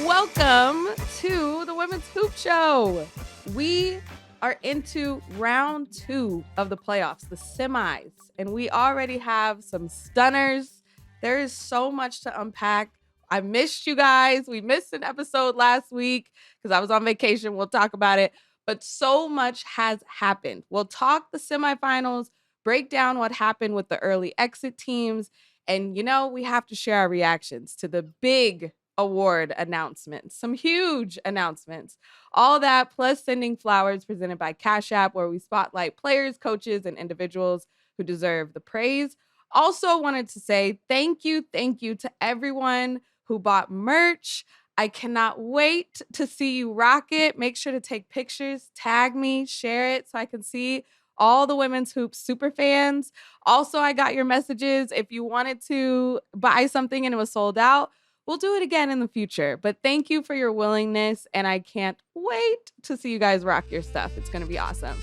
Welcome to the Women's Hoop Show. We are into round 2 of the playoffs, the semis, and we already have some stunners. There is so much to unpack. I missed you guys. We missed an episode last week because I was on vacation. We'll talk about it, but so much has happened. We'll talk the semifinals, break down what happened with the early exit teams, and we have to share our reactions to the big award announcements, some huge announcements, all that plus sending flowers presented by Cash App, where we spotlight players, coaches, and individuals who deserve the praise. Also wanted to say thank you to everyone who bought merch. I cannot wait to see you rock it. Make sure to take pictures, tag me, share it so I can see all the Women's Hoops super fans. Also, I got your messages. If you wanted to buy something and it was sold out, we'll do it again in the future. But thank you for your willingness, and I can't wait to see you guys rock your stuff. It's going to be awesome.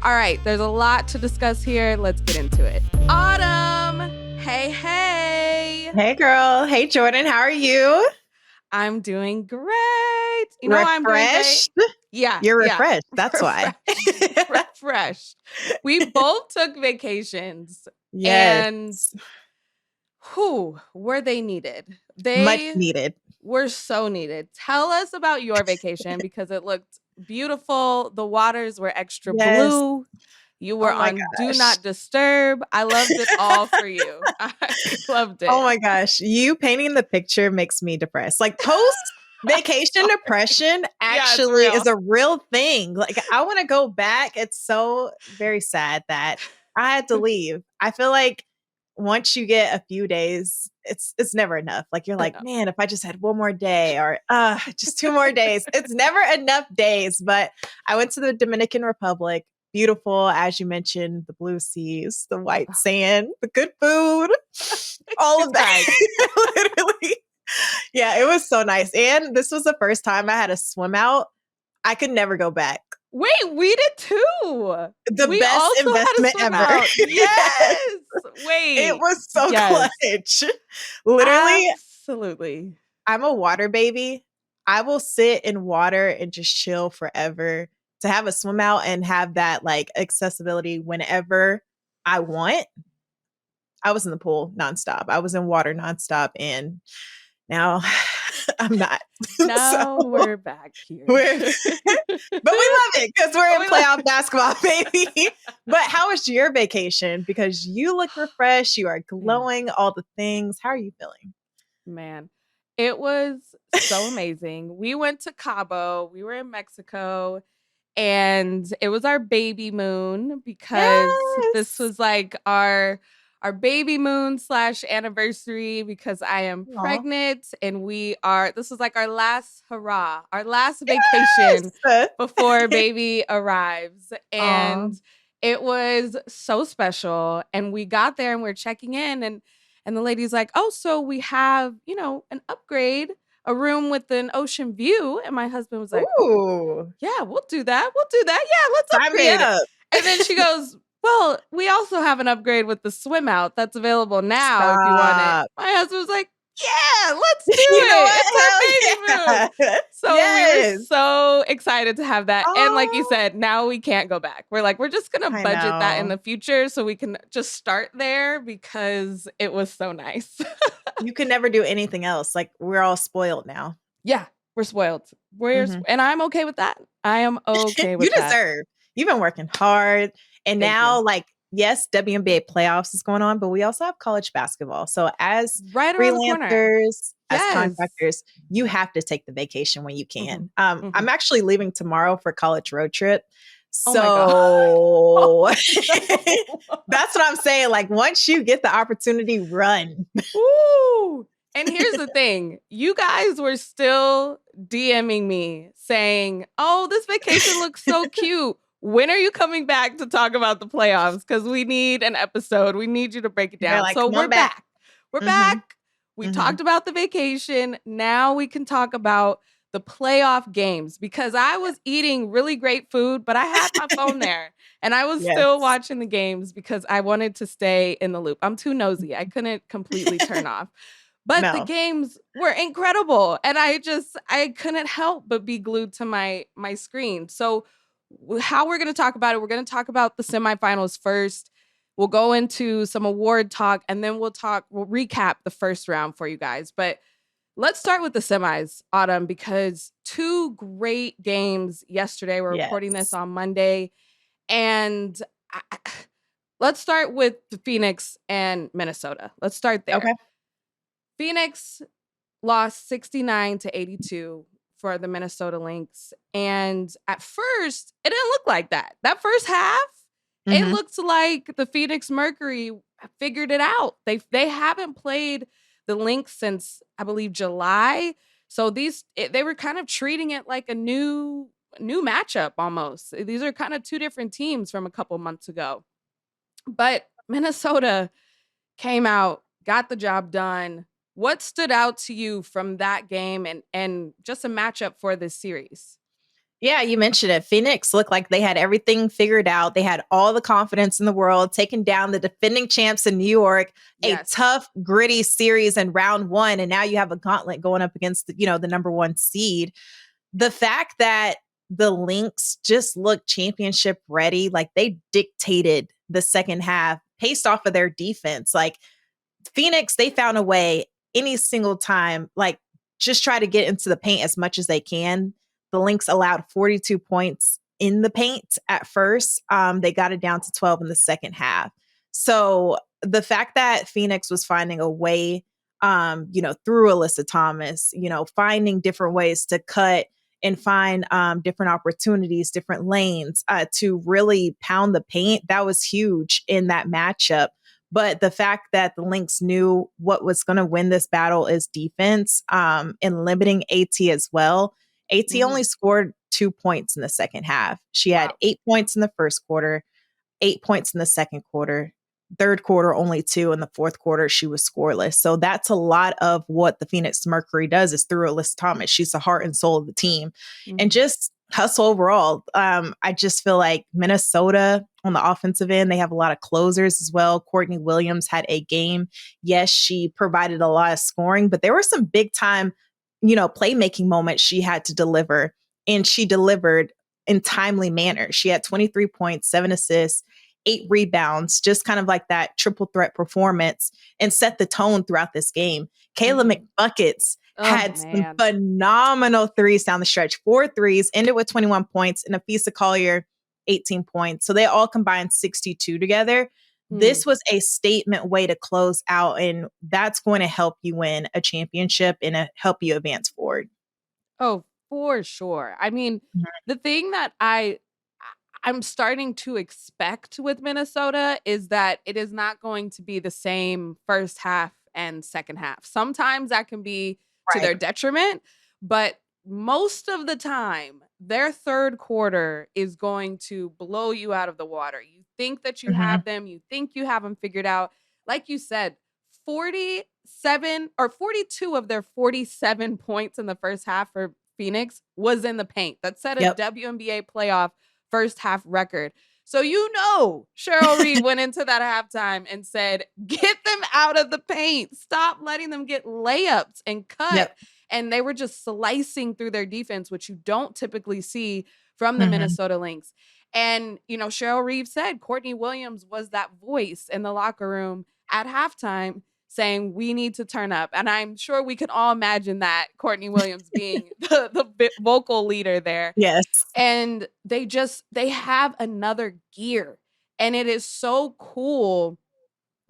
All right, there's a lot to discuss here. Let's get into it. Autumn, hey. Hey, girl. Hey, Jordan. How are you? I'm doing great. I'm doing great. Yeah. You're refreshed. That's why. Refreshed. We both took vacations. Yes. And were they needed? Much needed. Were so needed. Tell us about your vacation because it looked beautiful. The waters were extra blue. You were on Do Not Disturb. I loved it all for you. I loved it. Oh my gosh. You painting the picture makes me depressed. Like post-vacation depression actually is a real thing. Like I want to go back. It's so very sad that I had to leave. I feel like once you get a few days, it's never enough. Like you're like, man, if I just had one more day or just 2 more days, it's never enough days. But I went to the Dominican Republic. Beautiful, as you mentioned, the blue seas, the white sand, the good food, all of that. Literally. Yeah, it was so nice. And this was the first time I had a swim out. I could never go back. Wait, we did too. We best investment ever. Out. Yes. Wait. It was so clutch. Literally. Absolutely. I'm a water baby. I will sit in water and just chill forever. To have a swim out and have that like accessibility whenever I want. I was in the pool nonstop. I was in water nonstop. And now I'm not. Now we're back here. But we love it because we're in playoff basketball, baby. But how was your vacation? Because you look refreshed. You are glowing, all the things. How are you feeling? Man, it was so amazing. We went to Cabo. We were in Mexico. And it was our baby moon because this was like our baby moon / anniversary because I am pregnant and this was like our last hurrah, our last vacation before baby arrives. And it was so special. And we got there and we're checking in and the lady's like, oh, so we have, an upgrade. A room with an ocean view. And my husband was like, oh, yeah, we'll do that. Yeah, let's upgrade it. And then she goes, well, we also have an upgrade with the swim out that's available now if you want it. My husband was like, yeah, let's do it. It's our baby moon. So we were so excited to have that. And like you said, now we can't go back. We're like, we're just going to budget that in the future so we can just start there because it was so nice. You can never do anything else. Like we're all spoiled now. Yeah, we're spoiled. And I'm okay with that. I am okay with that. You deserve. You've been working hard. And now, like, yes, WNBA Playoffs is going on, but we also have college basketball. So as freelancers, as contractors, you have to take the vacation when you can. I'm actually leaving tomorrow for college road trip. So that's what I'm saying. Like once you get the opportunity, run. Ooh. And here's the thing. You guys were still DMing me saying, oh, this vacation looks so cute. When are you coming back to talk about the playoffs? Because we need an episode. We need you to break it down. Like, so we're back. We're back. We talked about the vacation. Now we can talk about the playoff games because I was eating really great food, but I had my phone there and I was still Yes. watching the games because I wanted to stay in the loop. I'm too nosy. I couldn't completely turn off. But the No. games were incredible and I couldn't help but be glued to my screen. So how we're going to talk about it, we're going to talk about the semifinals first. We'll go into some award talk and then we'll recap the first round for you guys. But let's start with the semis, Autumn, because two great games yesterday. We're recording this Yes. on Monday. And let's start with the Phoenix and Minnesota. Let's start there. Okay. Phoenix lost 69-82 for the Minnesota Lynx. And at first, it didn't look like that. That first half, it looked like the Phoenix Mercury figured it out. They haven't played the Lynx since, I believe, July. So they were kind of treating it like a new matchup almost. These are kind of two different teams from a couple months ago. But Minnesota came out, got the job done. What stood out to you from that game and just a matchup for this series? Yeah, you mentioned it. Phoenix looked like they had everything figured out. They had all the confidence in the world, taking down the defending champs in New York, Yes. a tough, gritty series in round one. And now you have a gauntlet going up against, the number one seed. The fact that the Lynx just looked championship ready, like they dictated the second half, paced off of their defense. Like Phoenix, they found a way any single time, like just try to get into the paint as much as they can. The Lynx allowed 42 points in the paint at first. They got it down to 12 in the second half. So the fact that Phoenix was finding a way, through Alyssa Thomas, finding different ways to cut and find different opportunities, different lanes to really pound the paint, that was huge in that matchup. But the fact that the Lynx knew what was going to win this battle is defense and limiting AT as well. AT only scored 2 points in the second half. She had 8 points in the first quarter, 8 points in the second quarter. Third quarter, only 2. In the fourth quarter, she was scoreless. So that's a lot of what the Phoenix Mercury does is through Alyssa Thomas. She's the heart and soul of the team. And just hustle overall. I just feel like Minnesota on the offensive end, they have a lot of closers as well. Courtney Williams had a game. Yes, she provided a lot of scoring, but there were some big time, playmaking moments she had to deliver. And she delivered in timely manner. She had 23 points, 7 assists, 8 rebounds, just kind of like that triple threat performance and set the tone throughout this game. Kayla McBuckets had some phenomenal threes down the stretch, 4 threes, ended with 21 points, and Afisa Collier, 18 points. So they all combined 62 together. This was a statement way to close out, and that's going to help you win a championship and help you advance forward. Oh, for sure. I mean, the thing that I'm starting to expect with Minnesota is that it is not going to be the same first half and second half. Sometimes that can be to their detriment, but most of the time, their third quarter is going to blow you out of the water. You think that you have them, you think you have them figured out. Like you said, 47 or 42 of their 47 points in the first half for Phoenix was in the paint. That set a WNBA playoff first half record. So Cheryl Reed went into that halftime and said, get them out of the paint. Stop letting them get layups and cut. And they were just slicing through their defense, which you don't typically see from the Minnesota Lynx. And, Cheryl Reeve said Courtney Williams was that voice in the locker room at halftime saying, we need to turn up. And I'm sure we can all imagine that Courtney Williams being the vocal leader there. Yes. And they have another gear. And it is so cool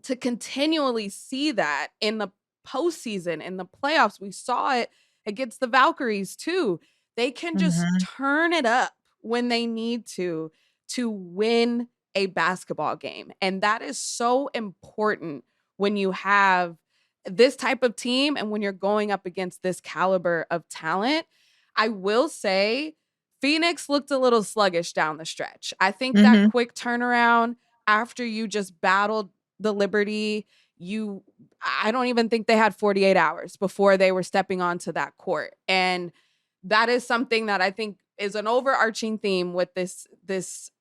to continually see that in the postseason, in the playoffs. We saw it against the Valkyries too. They can just turn it up when they need to win a basketball game. And that is so important when you have this type of team and when you're going up against this caliber of talent. I will say Phoenix looked a little sluggish down the stretch. I think that quick turnaround after you just battled the Liberty, I don't even think they had 48 hours before they were stepping onto that court. And that is something that I think is an overarching theme with this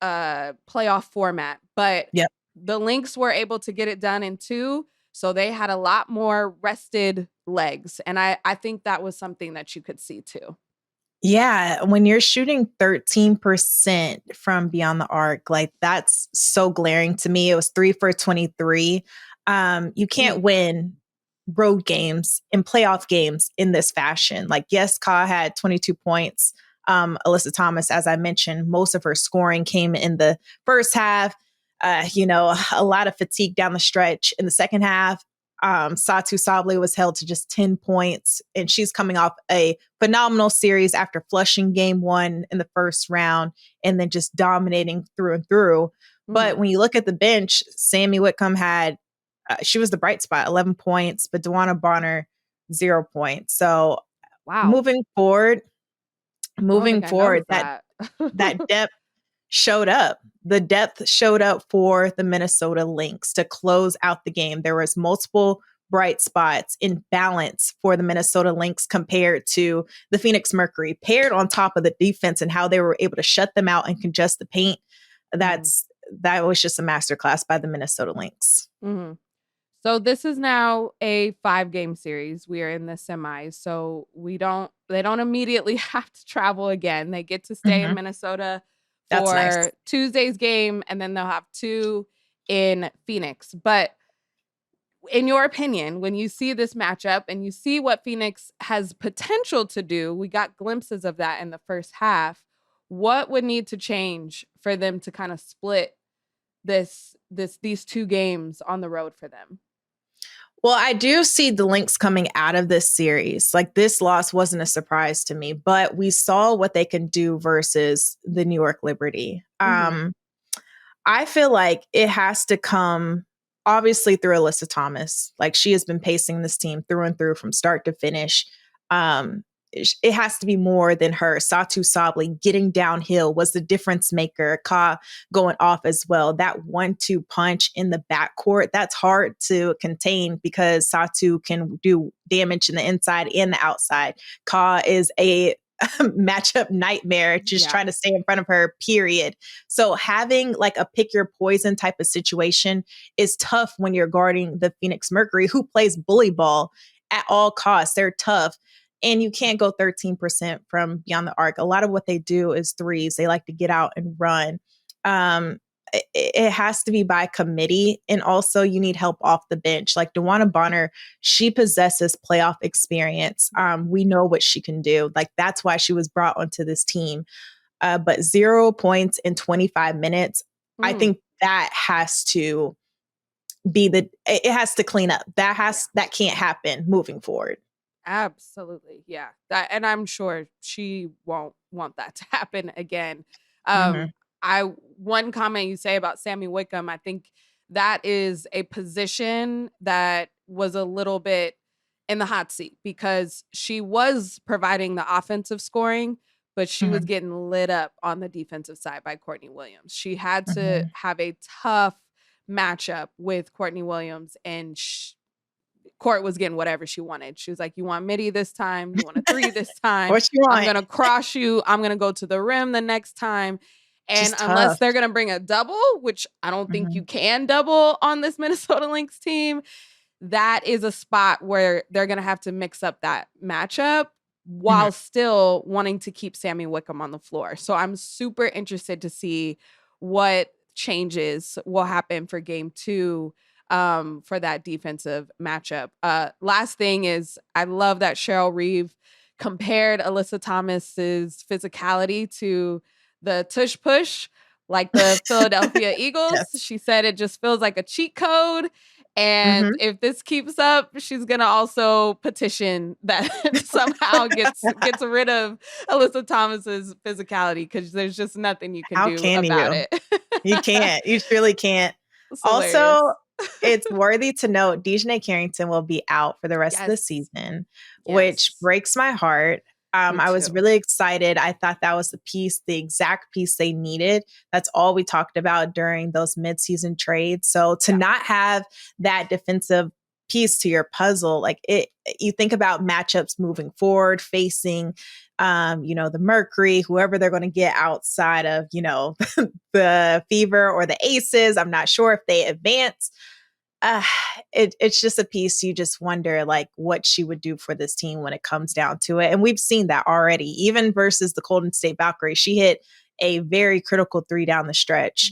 playoff format. But Yep. the Lynx were able to get it done in 2, so they had a lot more rested legs. And I think that was something that you could see too. Yeah, when you're shooting 13% from beyond the arc, like that's so glaring to me. It was 3 for 23. You can't win road games and playoff games in this fashion. Like, yes, Ka had 22 points. Alyssa Thomas, as I mentioned, most of her scoring came in the first half. A lot of fatigue down the stretch in the second half. Satu Sablé was held to just 10 points, and she's coming off a phenomenal series after flushing game 1 in the first round and then just dominating through and through. But when you look at the bench, Sammy Whitcomb had, she was the bright spot, 11 points, but Dewana Bonner, 0 points. So moving forward, that depth showed up. The depth showed up for the Minnesota Lynx to close out the game. There was multiple bright spots in balance for the Minnesota Lynx compared to the Phoenix Mercury, paired on top of the defense and how they were able to shut them out and congest the paint. That was just a masterclass by the Minnesota Lynx. Mm-hmm. So this is now a 5-game series. We are in the semis, so they don't immediately have to travel again. They get to stay in Minnesota for Tuesday's game, and then they'll have 2 in Phoenix. But in your opinion, when you see this matchup and you see what Phoenix has potential to do, we got glimpses of that in the first half. What would need to change for them to kind of split these 2 games on the road for them? Well, I do see the Lynx coming out of this series. Like, this loss wasn't a surprise to me, but we saw what they can do versus the New York Liberty. I feel like it has to come obviously through Alyssa Thomas. Like, she has been pacing this team through and through from start to finish. It has to be more than her. Satu Sablé getting downhill was the difference maker. Ka going off as well. That 1-2 punch in the backcourt, that's hard to contain because Satu can do damage in the inside and the outside. Ka is a matchup nightmare, just trying to stay in front of her, period. So having like a pick your poison type of situation is tough when you're guarding the Phoenix Mercury, who plays bully ball at all costs. They're tough. And you can't go 13% from beyond the arc. A lot of what they do is threes. They like to get out and run. It has to be by committee. And also you need help off the bench. Like Dewana Bonner, she possesses playoff experience. We know what she can do. Like, that's why she was brought onto this team. But 0 points in 25 minutes, I think that has to be it has to clean up. That can't happen moving forward. Absolutely. Yeah. And I'm sure she won't want that to happen again. One comment you say about Sammy Whitcomb, I think that is a position that was a little bit in the hot seat because she was providing the offensive scoring, but she was getting lit up on the defensive side by Courtney Williams. She had to have a tough matchup with Courtney Williams, and Court was getting whatever she wanted. She was like, you want midi this time? You want a 3 this time? What you want? I'm going to cross you. I'm going to go to the rim the next time. And unless they're going to bring a double, which I don't think you can double on this Minnesota Lynx team, that is a spot where they're going to have to mix up that matchup while still wanting to keep Sammy Whitcomb on the floor. So I'm super interested to see what changes will happen for game 2 for that defensive matchup. Last thing is, I love that Cheryl Reeve compared Alyssa Thomas's physicality to the tush push, like the Philadelphia Eagles. Yes. She said it just feels like a cheat code. And if this keeps up, she's going to also petition that somehow gets rid of Alyssa Thomas's physicality, because there's just nothing you can do about it. You can't. You truly can't. Also, it's worthy to note Dejanay Carrington will be out for the rest of the season, which breaks my heart. I was really excited. I thought that was the exact piece they needed. That's all we talked about during those midseason trades. So to not have that defensive piece to your puzzle, like you think about matchups moving forward, facing the Mercury, whoever they're going to get outside of, the Fever or the Aces. I'm not sure if they advance. It's just a piece you just wonder like what she would do for this team when it comes down to it. And we've seen that already, even versus the Golden State Valkyrie. She hit a very critical 3 down the stretch.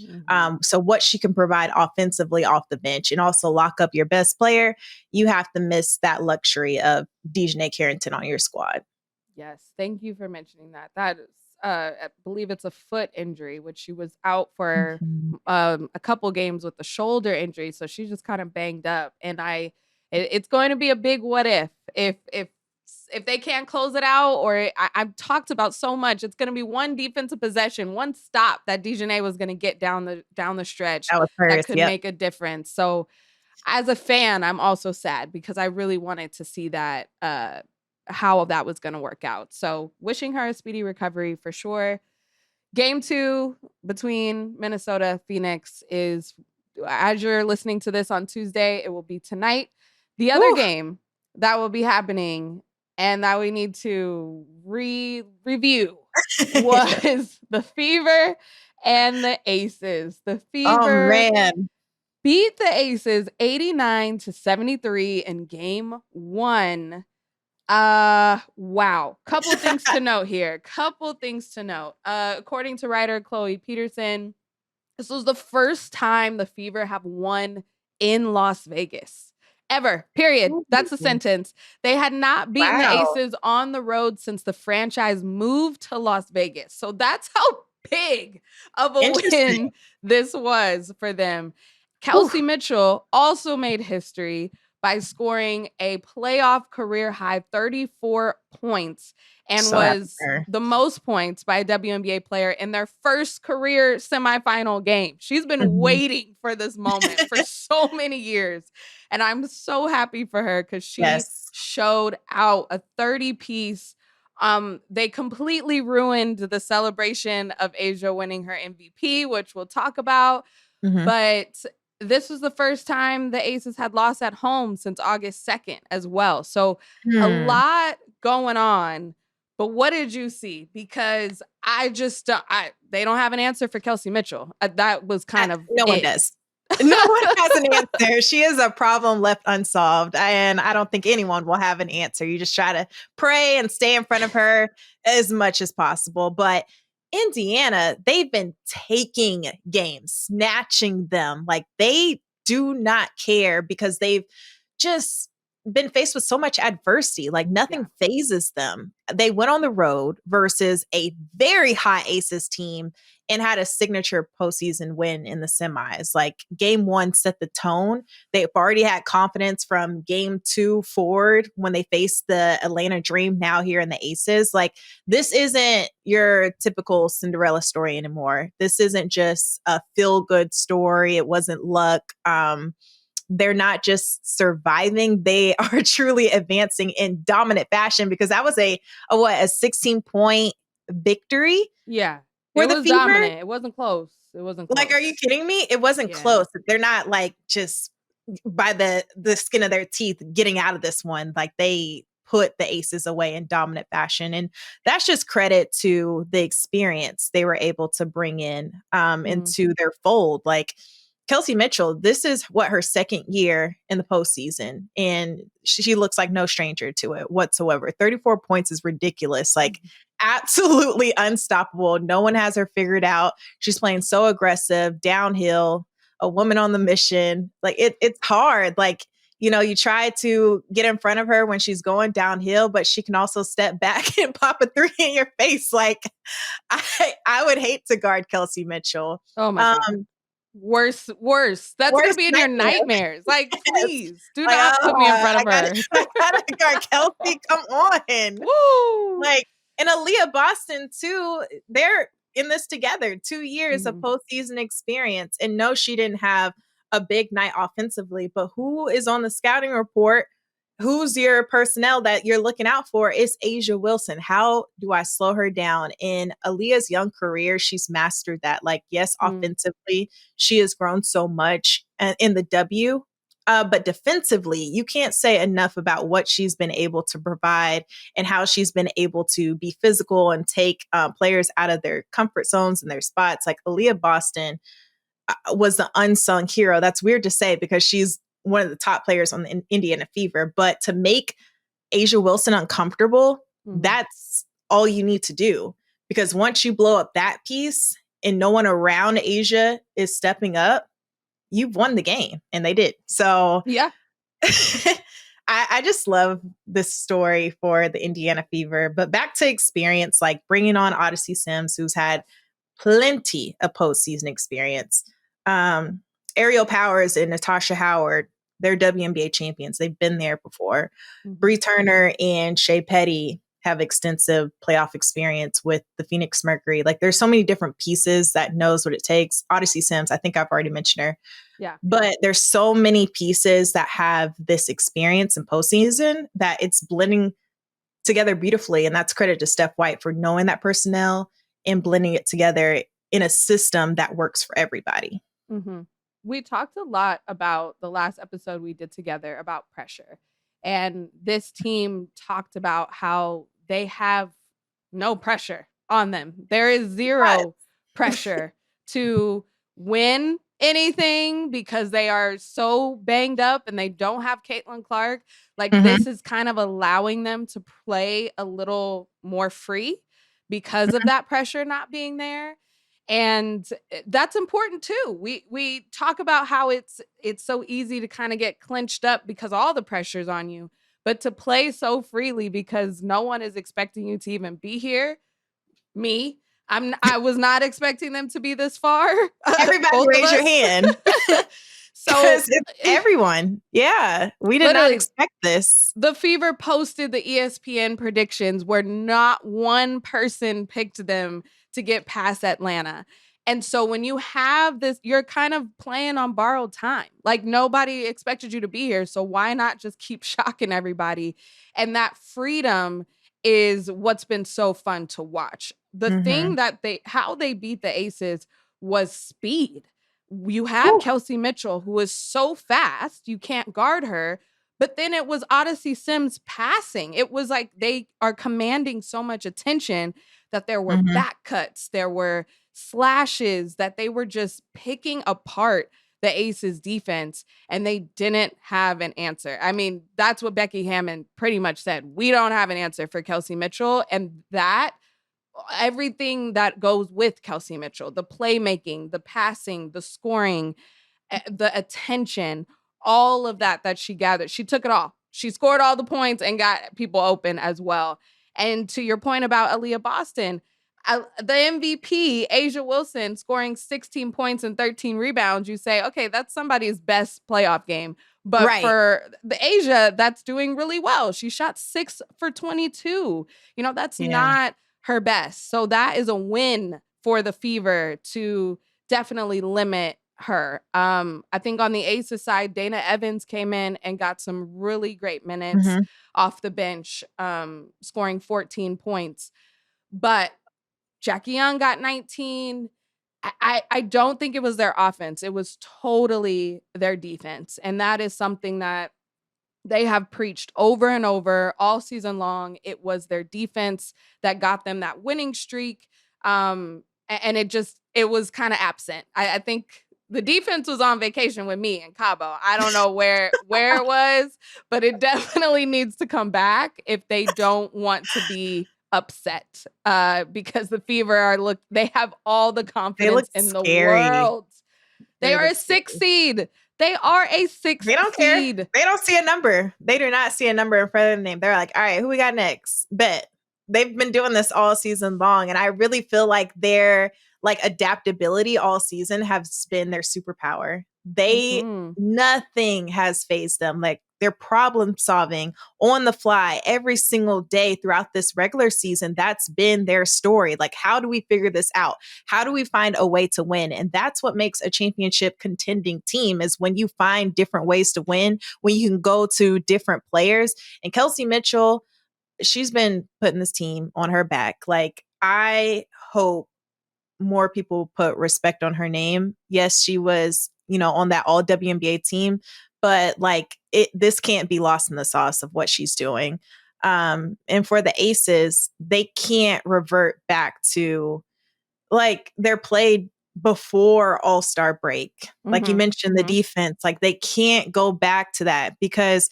So what she can provide offensively off the bench and also lock up your best player, you have to miss that luxury of Dejanay Carrington on your squad. Yes. Thank you for mentioning that. That is, I believe it's a foot injury, which she was out for a couple games with the shoulder injury. So she's just kind of banged up. And it's going to be a big what if they can't close it out, or I've talked about so much. It's going to be one defensive possession, one stop that Dejanay was going to get down the stretch that could make a difference. So as a fan, I'm also sad because I really wanted to see that how that was going to work out. So wishing her a speedy recovery for sure. Game 2 between Minnesota, Phoenix is, as you're listening to this on Tuesday, it will be tonight. The other game that will be happening and that we need to review was the Fever and the Aces. The Fever beat the Aces 89-73 in game 1. Wow. Couple things to note here. According to writer Chloe Peterson, this was the first time the Fever have won in Las Vegas. Ever. Period. That's a sentence. They had not beaten the Aces on the road since the franchise moved to Las Vegas. So that's how big of a win this was for them. Kelsey Mitchell also made history by scoring a playoff career high 34 points and was the most points by a WNBA player in their first career semifinal game. She's been waiting for this moment for so many years. And I'm so happy for her because she showed out a 30-piece. They completely ruined the celebration of Asia winning her MVP, which we'll talk about. But this was the first time the Aces had lost at home since August 2nd as well. So a lot going on. But what did you see? Because they don't have an answer for Kelsey Mitchell. That was kind of no one does. No one has an answer. She is a problem left unsolved. And I don't think anyone will have an answer. You just try to pray and stay in front of her as much as possible. But Indiana, they've been taking games, snatching them. Like they do not care because they've just been faced with so much adversity. Like nothing phases them. They went on the road versus a very high Aces team and had a signature postseason win in the semis. Like game 1 set the tone. They've already had confidence from game 2 forward when they faced the Atlanta Dream now here in the Aces. Like this isn't your typical Cinderella story anymore. This isn't just a feel-good story. It wasn't luck. They're not just surviving. They are truly advancing in dominant fashion because that was a 16-point victory. Yeah. It was dominant. It wasn't close. Like, are you kidding me? It wasn't close. They're not like just by the skin of their teeth getting out of this one. Like they put the Aces away in dominant fashion. And that's just credit to the experience they were able to bring in into their fold. Like Kelsey Mitchell, this is her second year in the postseason, and she looks like no stranger to it whatsoever. 34 points is ridiculous. Like absolutely unstoppable. No one has her figured out. She's playing so aggressive, downhill, a woman on the mission. Like it's hard. Like, you try to get in front of her when she's going downhill, but she can also step back and pop a 3 in your face. Like I would hate to guard Kelsey Mitchell. Oh my God. Worse. That's going to be in your nightmares. Like, please do not put me in front of her. I gotta guard Kelsey. Come on. Woo. Like, and Aaliyah Boston too, they're in this together. 2 years of postseason experience. And no, she didn't have a big night offensively, but who is on the scouting report? Who's your personnel that you're looking out for? Is A'ja Wilson. How do I slow her down? In Aaliyah's young career, she's mastered that. Like, yes, offensively, she has grown so much. And in the W, But defensively, you can't say enough about what she's been able to provide and how she's been able to be physical and take players out of their comfort zones and their spots. Like Aaliyah Boston was the unsung hero. That's weird to say because she's one of the top players on the Indiana Fever. But to make A'ja Wilson uncomfortable, that's all you need to do. Because once you blow up that piece and no one around A'ja is stepping up, you've won the game. And they did. So yeah. I just love this story for the Indiana Fever. But back to experience, like bringing on Odyssey Sims, who's had plenty of postseason experience. Aerial Powers and Natasha Howard, they're WNBA champions. They've been there before. Bree Turner and Shea Petty have extensive playoff experience with the Phoenix Mercury. Like there's so many different pieces that knows what it takes. Odyssey Sims, I think I've already mentioned her. Yeah. But there's so many pieces that have this experience in postseason that it's blending together beautifully. And that's credit to Steph White for knowing that personnel and blending it together in a system that works for everybody. We talked a lot about the last episode we did together about pressure. And this team talked about how they have no pressure on them. There is zero pressure to win anything because they are so banged up and they don't have Caitlin Clark. Like this is kind of allowing them to play a little more free because of that pressure not being there. And that's important too. We talk about how it's so easy to kind of get clinched up because all the pressure's on you, but to play so freely because no one is expecting you to even be here. I was not expecting them to be this far. Everybody raise your hand. So it's everyone. Yeah. We did not expect this. The Fever posted the ESPN predictions where not one person picked them to get past Atlanta. And so when you have this, you're kind of playing on borrowed time. Like nobody expected you to be here. So why not just keep shocking everybody? And that freedom is what's been so fun to watch. The thing that how they beat the Aces was speed. You have Kelsey Mitchell, who is so fast, you can't guard her. But then it was Odyssey Sims passing. It was like they are commanding so much attention that there were back cuts, there were slashes, that they were just picking apart the Aces defense, and they didn't have an answer. I mean, that's what Becky Hammon pretty much said. We don't have an answer for Kelsey Mitchell. And that everything that goes with Kelsey Mitchell, the playmaking, the passing, the scoring, the attention, all of that she gathered, she took it all. She scored all the points and got people open as well. And to your point about Aaliyah Boston, the MVP, A'ja Wilson, scoring 16 points and 13 rebounds, you say, okay, that's somebody's best playoff game. But for the A'ja, that's doing really well. She shot 6 for 22. You know, that's not her best. So that is a win for the Fever to definitely limit her. I think on the Aces side, Dana Evans came in and got some really great minutes off the bench, scoring 14 points. But Jackie Young got 19. I don't think it was their offense. It was totally their defense. And that is something that they have preached over and over all season long. It was their defense that got them that winning streak. And it was kind of absent. I think the defense was on vacation with me in Cabo. I don't know where it was, but it definitely needs to come back if they don't want to be upset, because the Fever they have all the confidence in the world. They are a 6 seed. They are a 6 seed. They don't care. They don't see a number. They do not see a number in front of their name. They're like, all right, who we got next? Bet. They've been doing this all season long. And I really feel like their adaptability all season has been their superpower. Nothing has fazed them. Like they're problem solving on the fly every single day throughout this regular season. That's been their story. Like, how do we figure this out? How do we find a way to win? And that's what makes a championship contending team, is when you find different ways to win, when you can go to different players. And Kelsey Mitchell, she's been putting this team on her back. Like, I hope more people put respect on her name. Yes, she was, on that all WNBA team, but like this can't be lost in the sauce of what she's doing. And for the Aces, they can't revert back to like their play before All-Star break. Like you mentioned, the defense, like they can't go back to that because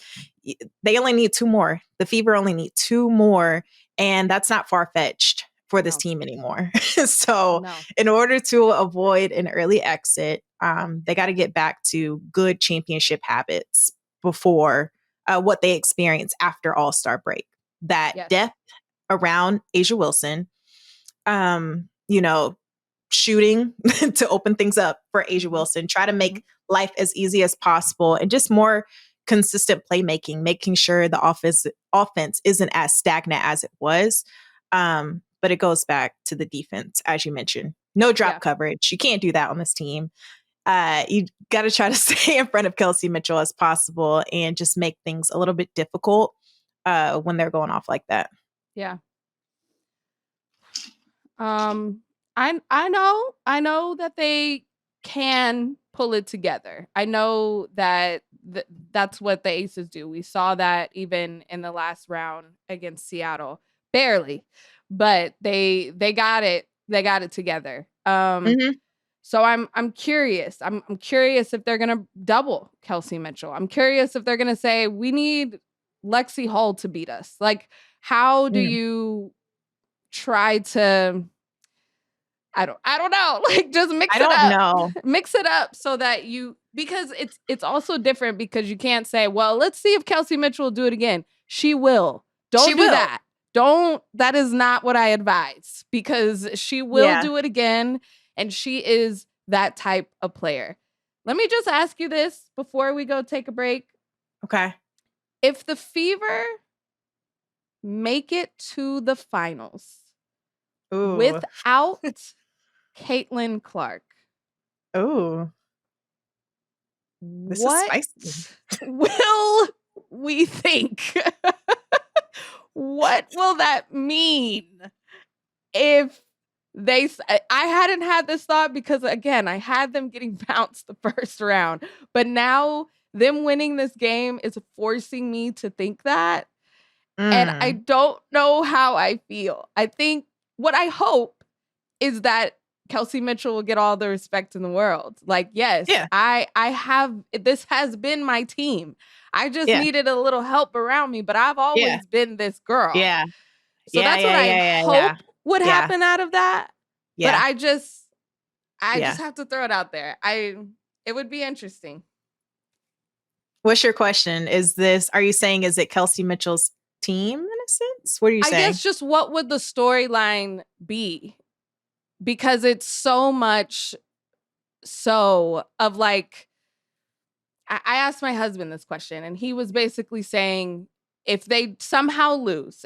they only need 2 more. The Fever only need 2 more, and that's not far-fetched for this team anymore. So in order to avoid an early exit, they got to get back to good championship habits before what they experience after All-Star break. That depth around A'ja Wilson, you know, shooting to open things up for A'ja Wilson, try to make life as easy as possible, and just more consistent playmaking, making sure the offense isn't as stagnant as it was. But it goes back to the defense, as you mentioned. No drop coverage. You can't do that on this team. You got to try to stay in front of Kelsey Mitchell as possible and just make things a little bit difficult when they're going off like that. Yeah. I know that they can pull it together. I know that that's what the Aces do. We saw that even in the last round against Seattle, barely, but they got it. They got it together. So I'm curious. I'm curious if they're gonna double Kelsey Mitchell. I'm curious if they're gonna say we need Lexi Hall to beat us. Like, how do you try to? I don't know. Like, just mix it up. I don't know. Mix it up so that because it's also different because you can't say, well, let's see if Kelsey Mitchell will do it again. She will. Don't do that. That is not what I advise, because she will do it again, and she is that type of player. Let me just ask you this before we go take a break. Okay. If the Fever make it to the finals without Caitlin Clark. This is spicy. Will we think? What will that mean if they? I hadn't had this thought because, again, I had them getting bounced the first round, but now them winning this game is forcing me to think that, and I don't know how I feel. I think what I hope is that Kelsey Mitchell will get all the respect in the world. Like, yes, I have, this has been my team. I just needed a little help around me, but I've always been this girl. Yeah. So that's what I hope would happen out of that. Yeah. But I just have to throw it out there. It would be interesting. What's your question? Are you saying, is it Kelsey Mitchell's team in a sense? What are you saying? I guess just what would the storyline be? Because it's so much so of like, I asked my husband this question, and he was basically saying, if they somehow lose,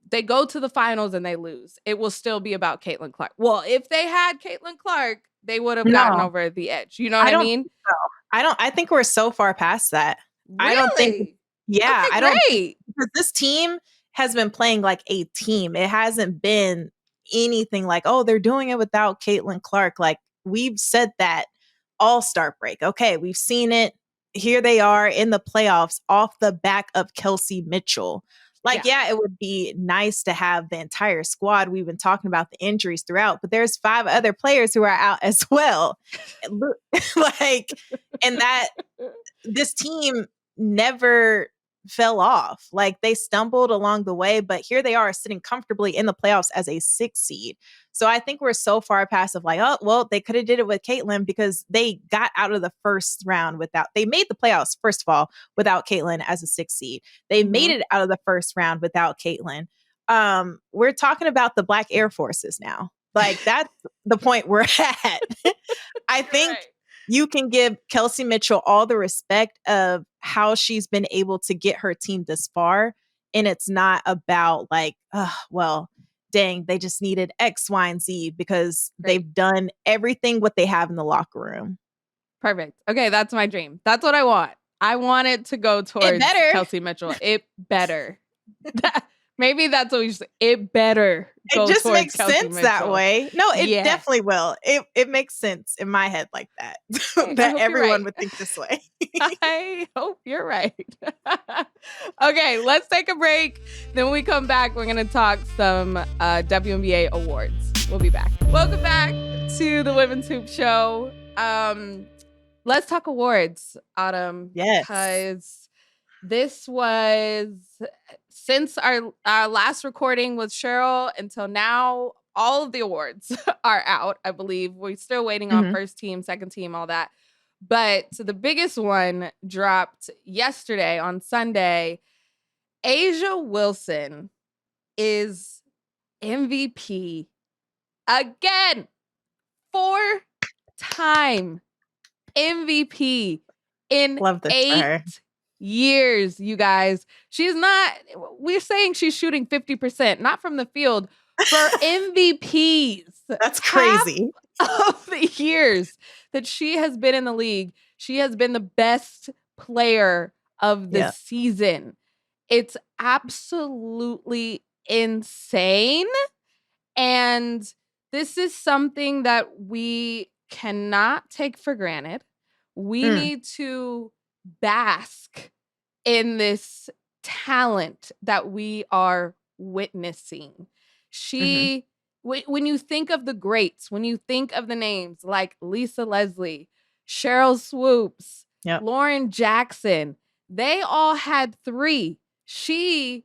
they go to the finals and they lose, it will still be about Caitlin Clark. Well, if they had Caitlin Clark, they would have gotten over the edge. You know what I mean? I think we're so far past that. Really? I don't think. Yeah, okay, I don't. Great. Because this team has been playing like a team. It hasn't been anything like, oh, they're doing it without Caitlin Clark. Like, we've said that All-Star break. Okay, we've seen it. Here they are in the playoffs off the back of Kelsey Mitchell. Like, yeah, it would be nice to have the entire squad. We've been talking about the injuries throughout, but there's 5 other players who are out as well. Like, and that this team never fell off. Like, they stumbled along the way, but here they are sitting comfortably in the playoffs as a 6 seed. So I think we're so far past of like, oh, well, they could have did it with Caitlin because they got out of the first round they made the playoffs, first of all, without Caitlin as a 6 seed. They made it out of the first round without Caitlin. We're talking about the Black Air Forces now. Like, that's the point we're at. I think you can give Kelsey Mitchell all the respect of how she's been able to get her team this far. And it's not about like, oh, well, dang, they just needed X, Y, and Z because they've done everything what they have in the locker room. Perfect. Okay, that's my dream. That's what I want. I want it to go towards Kelsey Mitchell. It better. Maybe that's what we should say. It better go It just towards makes Kelsey sense Mitchell. that way. No, it Yeah. definitely will. It makes sense in my head like that. That everyone would think this way. I hope you're right. Okay, let's take a break. Then when we come back, we're going to talk some WNBA awards. We'll be back. Welcome back to the Women's Hoop Show. Let's talk awards, Autumn. Yes. Because this was, since our last recording with Cheryl until now, all of the awards are out, I believe. We're still waiting on first team, second team, all that. But the biggest one dropped yesterday on Sunday. A'ja Wilson is MVP again. 4-time MVP in 8 years, you guys. We're saying she's shooting 50%, not from the field, for MVPs. That's crazy. Of the years that she has been in the league, she has been the best player of the season. It's absolutely insane. And this is something that we cannot take for granted. We need to bask in this talent that we are witnessing. When you think of the greats, when you think of the names like Lisa Leslie, Cheryl Swoops, Lauren Jackson, they all had 3. She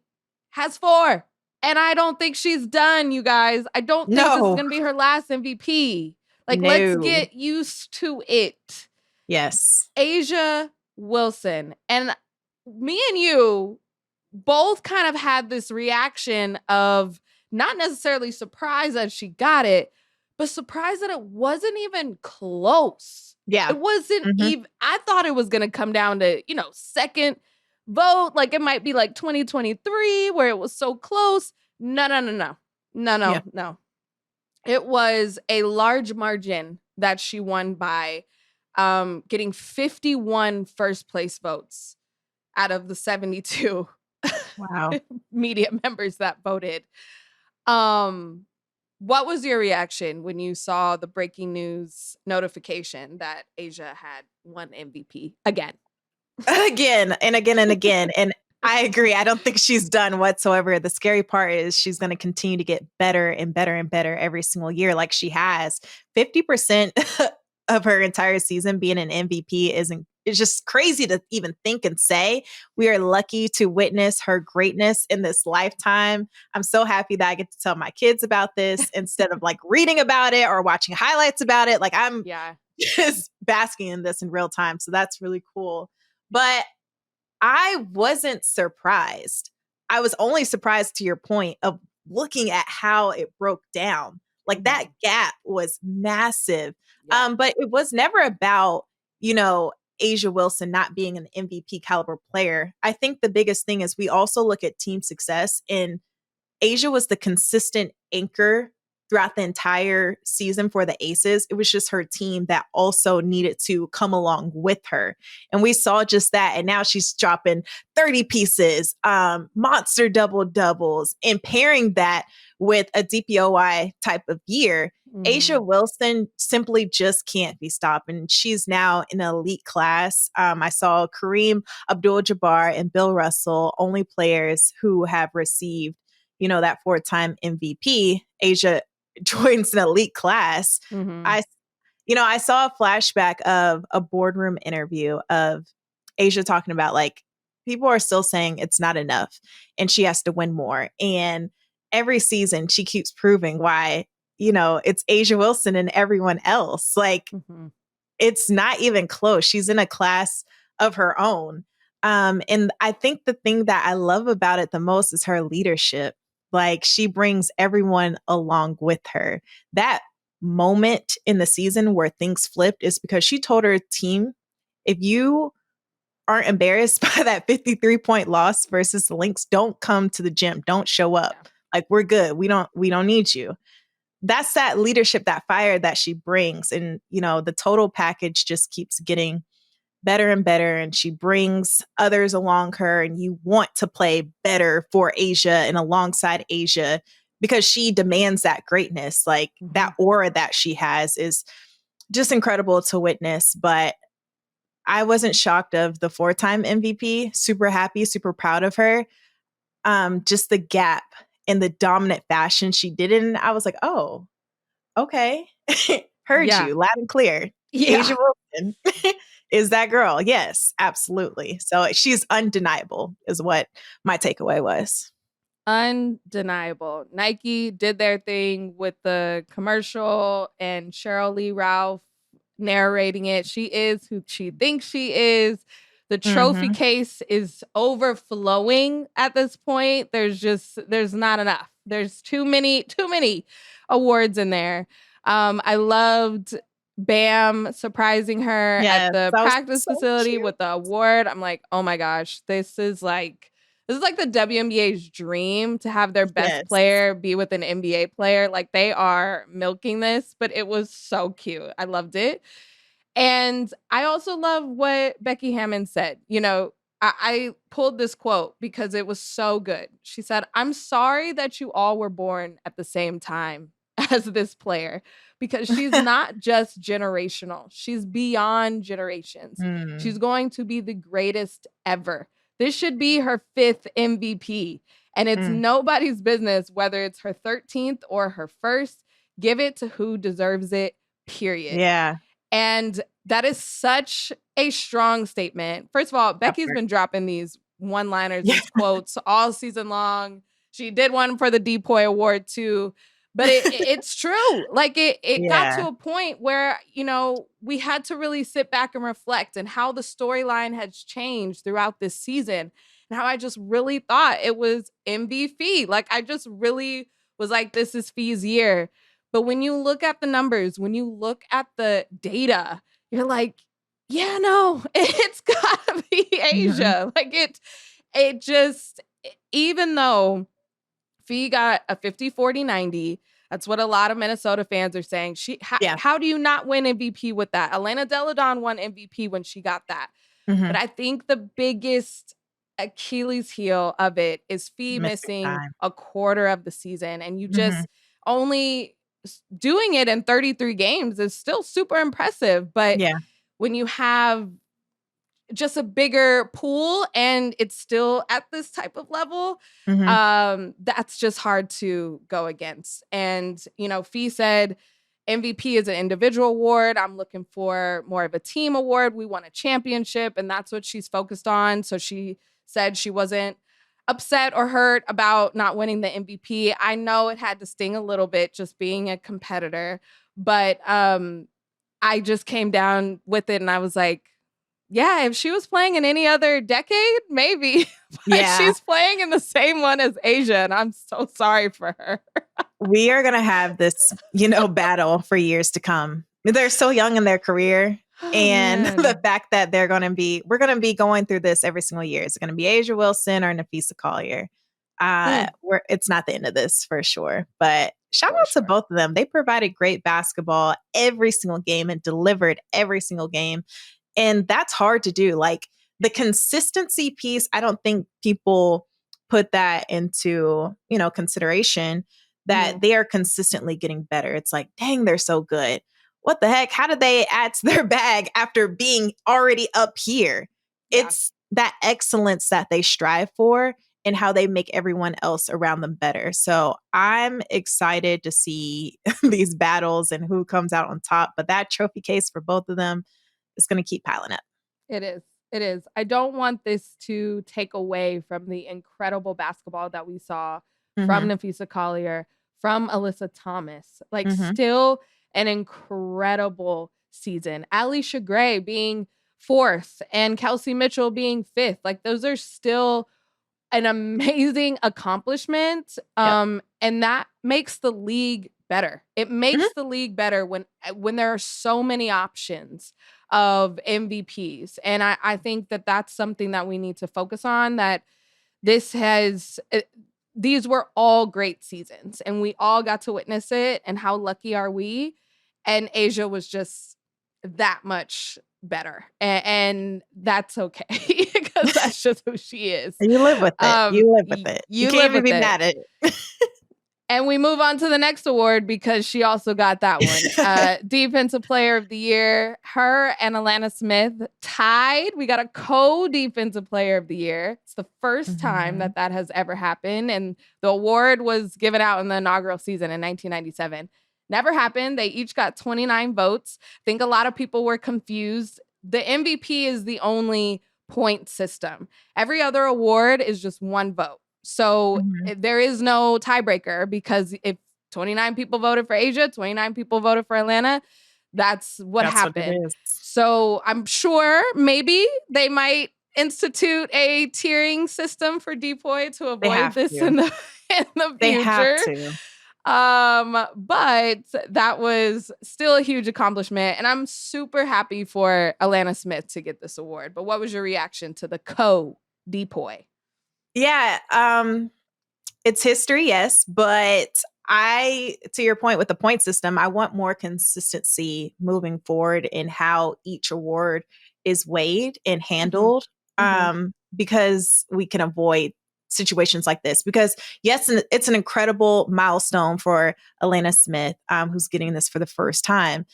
has 4. And I don't think she's done, you guys. I don't think this is going to be her last MVP. Let's get used to it. Yes. A'ja Wilson. And me and you both kind of had this reaction of not necessarily surprised that she got it, but surprised that it wasn't even close. Yeah. It wasn't even, I thought it was going to come down to, second vote. Like it might be like 2023 where it was so close. No. It was a large margin that she won by, getting 51 first place votes out of the 72 media members that voted. What was your reaction when you saw the breaking news notification that A'ja had won MVP again? Again and again and again. And I agree. I don't think she's done whatsoever. The scary part is she's going to continue to get better and better and better every single year, like she has. 50% of her entire season being an MVP it's just crazy to even think and say. We are lucky to witness her greatness in this lifetime. I'm so happy that I get to tell my kids about this instead of like reading about it or watching highlights about it. Like I'm just basking in this in real time. So that's really cool. But I wasn't surprised. I was only surprised to your point of looking at how it broke down. Like that gap was massive. But it was never about, A'ja Wilson not being an MVP caliber player. I think the biggest thing is we also look at team success, and A'ja was the consistent anchor throughout the entire season for the Aces. It was just her team that also needed to come along with her. And we saw just that. And now she's dropping 30 pieces, monster doubles, and pairing that with a DPOY type of year. A'ja Wilson simply just can't be stopped. And she's now in an elite class. I saw Kareem Abdul-Jabbar and Bill Russell, only players who have received, that 4-time MVP. A'ja joins an elite class. I saw a flashback of a boardroom interview of A'ja talking about like, people are still saying it's not enough and she has to win more. And every season she keeps proving why, it's A'ja Wilson and everyone else. Like it's not even close. She's in a class of her own. And I think the thing that I love about it the most is her leadership. Like she brings everyone along with her. That moment in the season where things flipped is because she told her team, if you aren't embarrassed by that 53-point loss versus the Lynx, don't come to the gym. Don't show up. Like we're good. We don't need you. That's that leadership, that fire that she brings. And, the total package just keeps getting better and better, and she brings others along her, and you want to play better for Asia and alongside Asia because she demands that greatness. Like that aura that she has is just incredible to witness. But I wasn't shocked of the 4-time MVP. Super happy, super proud of her. Just the gap in the dominant fashion she did it in. I was like, oh, okay. Heard you loud and clear. Asia Wilson is that girl. Yes, absolutely. So she's undeniable is what my takeaway was. Undeniable. Nike did their thing with the commercial and Cheryl Lee Ralph narrating it. She is who she thinks she is. The trophy case is overflowing at this point. There's not enough. There's too many awards in there. I loved Bam surprising her at the practice facility with the award. I'm like, oh my gosh, this is like the WNBA's dream to have their best player be with an NBA player. Like they are milking this, but it was so cute. I loved it. And I also love what Becky Hammon said. You know, I pulled this quote because it was so good. She said, "I'm sorry that you all were born at the same time as this player because she's not just generational. She's beyond generations. She's going to be the greatest ever. This should be her 5th MVP. And it's nobody's business whether it's her 13th or her first. Give it to who deserves it, period." Yeah. And that is such a strong statement. First of all, Becky's been dropping these one-liners, these quotes all season long. She did one for the Depoy Award too. But it's true. Like it got to a point where, you know, we had to really sit back and reflect and how the storyline has changed throughout this season and how I just really thought it was MVP. Like I just really was like, this is Fee's year. But when you look at the numbers, when you look at the data, you're like, yeah, no, it's gotta be Asia. Like it just, even though Fee got a 50-40-90, that's what a lot of Minnesota fans are saying. How do you not win MVP with that? Elena Delle Donne won MVP when she got that. But I think the biggest Achilles heel of it is Fee missing a quarter of the season. And you just only doing it in 33 games is still super impressive. But when you have just a bigger pool and it's still at this type of level, that's just hard to go against. And, you know, Fee said MVP is an individual award. I'm looking for more of a team award. We won a championship and that's what she's focused on. So she said she wasn't upset or hurt about not winning the MVP. I know it had to sting a little bit just being a competitor, but I just came down with it and I was like, yeah, if she was playing in any other decade, maybe. But she's playing in the same one as Asia, and I'm so sorry for her. We are going to have this, you know, battle for years to come. They're so young in their career. And the fact that we're going to be going through this every single year. It's going to be Asia Wilson or Napheesa Collier. It's not the end of this for sure. But shout out to both of them. They provided great basketball every single game and delivered every single game. And that's hard to do. Like the consistency piece, I don't think people put that into, you know, consideration that they are consistently getting better. It's like, dang, they're so good. What the heck? How did they add to their bag after being already up here? It's that excellence that they strive for and how they make everyone else around them better. So I'm excited to see these battles and who comes out on top. But that trophy case for both of them is going to keep piling up. It is. It is. I don't want this to take away from the incredible basketball that we saw from Napheesa Collier, from Alyssa Thomas. Like still an incredible season. Alicia Gray being 4th and Kelsey Mitchell being 5th. Like those are still an amazing accomplishment. And that makes the league better. It makes the league better when there are so many options of MVPs. And I think that that's something that we need to focus on, that these were all great seasons and we all got to witness it. And how lucky are we? And Asia was just that much better. And that's okay because that's just who she is. And you live with it. You live with it. You can't even be mad at it. And we move on to the next award because she also got that one. Defensive Player of the Year. Her and Alana Smith tied. We got a co-Defensive Player of the Year. It's the first time that has ever happened. And the award was given out in the inaugural season in 1997. Never happened. They each got 29 votes. I think a lot of people were confused. The MVP is the only point system. Every other award is just one vote. So there is no tiebreaker because if 29 people voted for Asia, 29 people voted for Atlanta, that's what happened. So I'm sure maybe they might institute a tiering system for Depoy to avoid this in the future. They have to. But that was still a huge accomplishment, and I'm super happy for Alana Smith to get this award. But what was your reaction to the co-Depoy? Yeah, it's history, yes, but to your point with the point system, I want more consistency moving forward in how each award is weighed and handled, because we can avoid situations like this. Because yes, it's an incredible milestone for Alana Smith, who's getting this for the first time.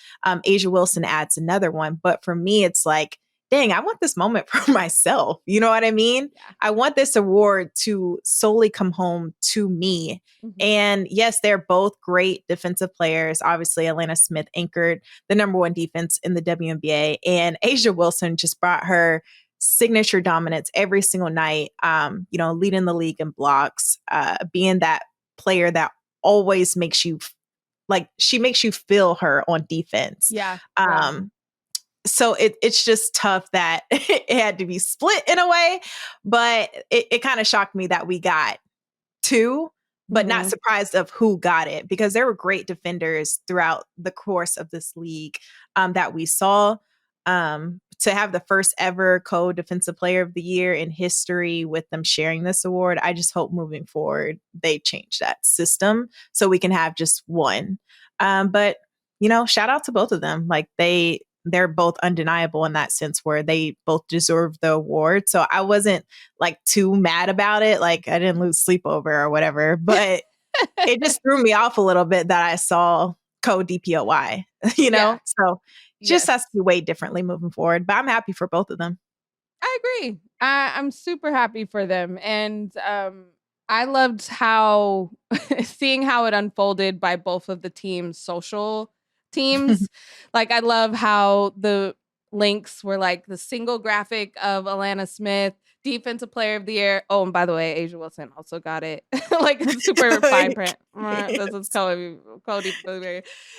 Asia Wilson adds another one, but for me, it's like, dang, I want this moment for myself. You know what I mean? Yeah. I want this award to solely come home to me. And yes, they're both great defensive players. Obviously, Alana Smith anchored the number one defense in the WNBA, and Asia Wilson just brought her signature dominance every single night, leading the league in blocks, being that player that always makes you, she makes you feel her on defense. Yeah. So it's just tough that it had to be split in a way, but it kind of shocked me that we got two, but not surprised of who got it, because there were great defenders throughout the course of this league that we saw. To have the first ever co-defensive player of the year in history with them sharing this award, I just hope moving forward they change that system so we can have just one. But shout out to both of them. They're both undeniable in that sense where they both deserve the award. So I wasn't too mad about it. I didn't lose sleep over or whatever, but it just threw me off a little bit that I saw co-DPOY, so just has to be weighed differently moving forward, but I'm happy for both of them. I agree. I'm super happy for them. And I loved seeing how it unfolded by both of the teams' social teams. I love how the Lynx were the single graphic of Alana Smith, Defensive Player of the Year. Oh, and by the way, Asia Wilson also got it. Super fine print. This is Cody.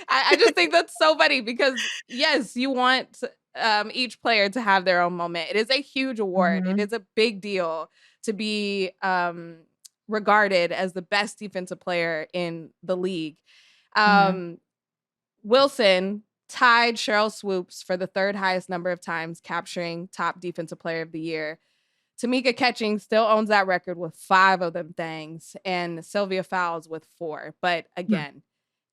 I just think that's so funny because yes, you want each player to have their own moment. It is a huge award. It is a big deal to be regarded as the best defensive player in the league. Wilson tied Cheryl Swoops for the third highest number of times capturing top defensive player of the year. Tamika Catching still owns that record with 5 of them things, and Sylvia Fowles with 4. But again,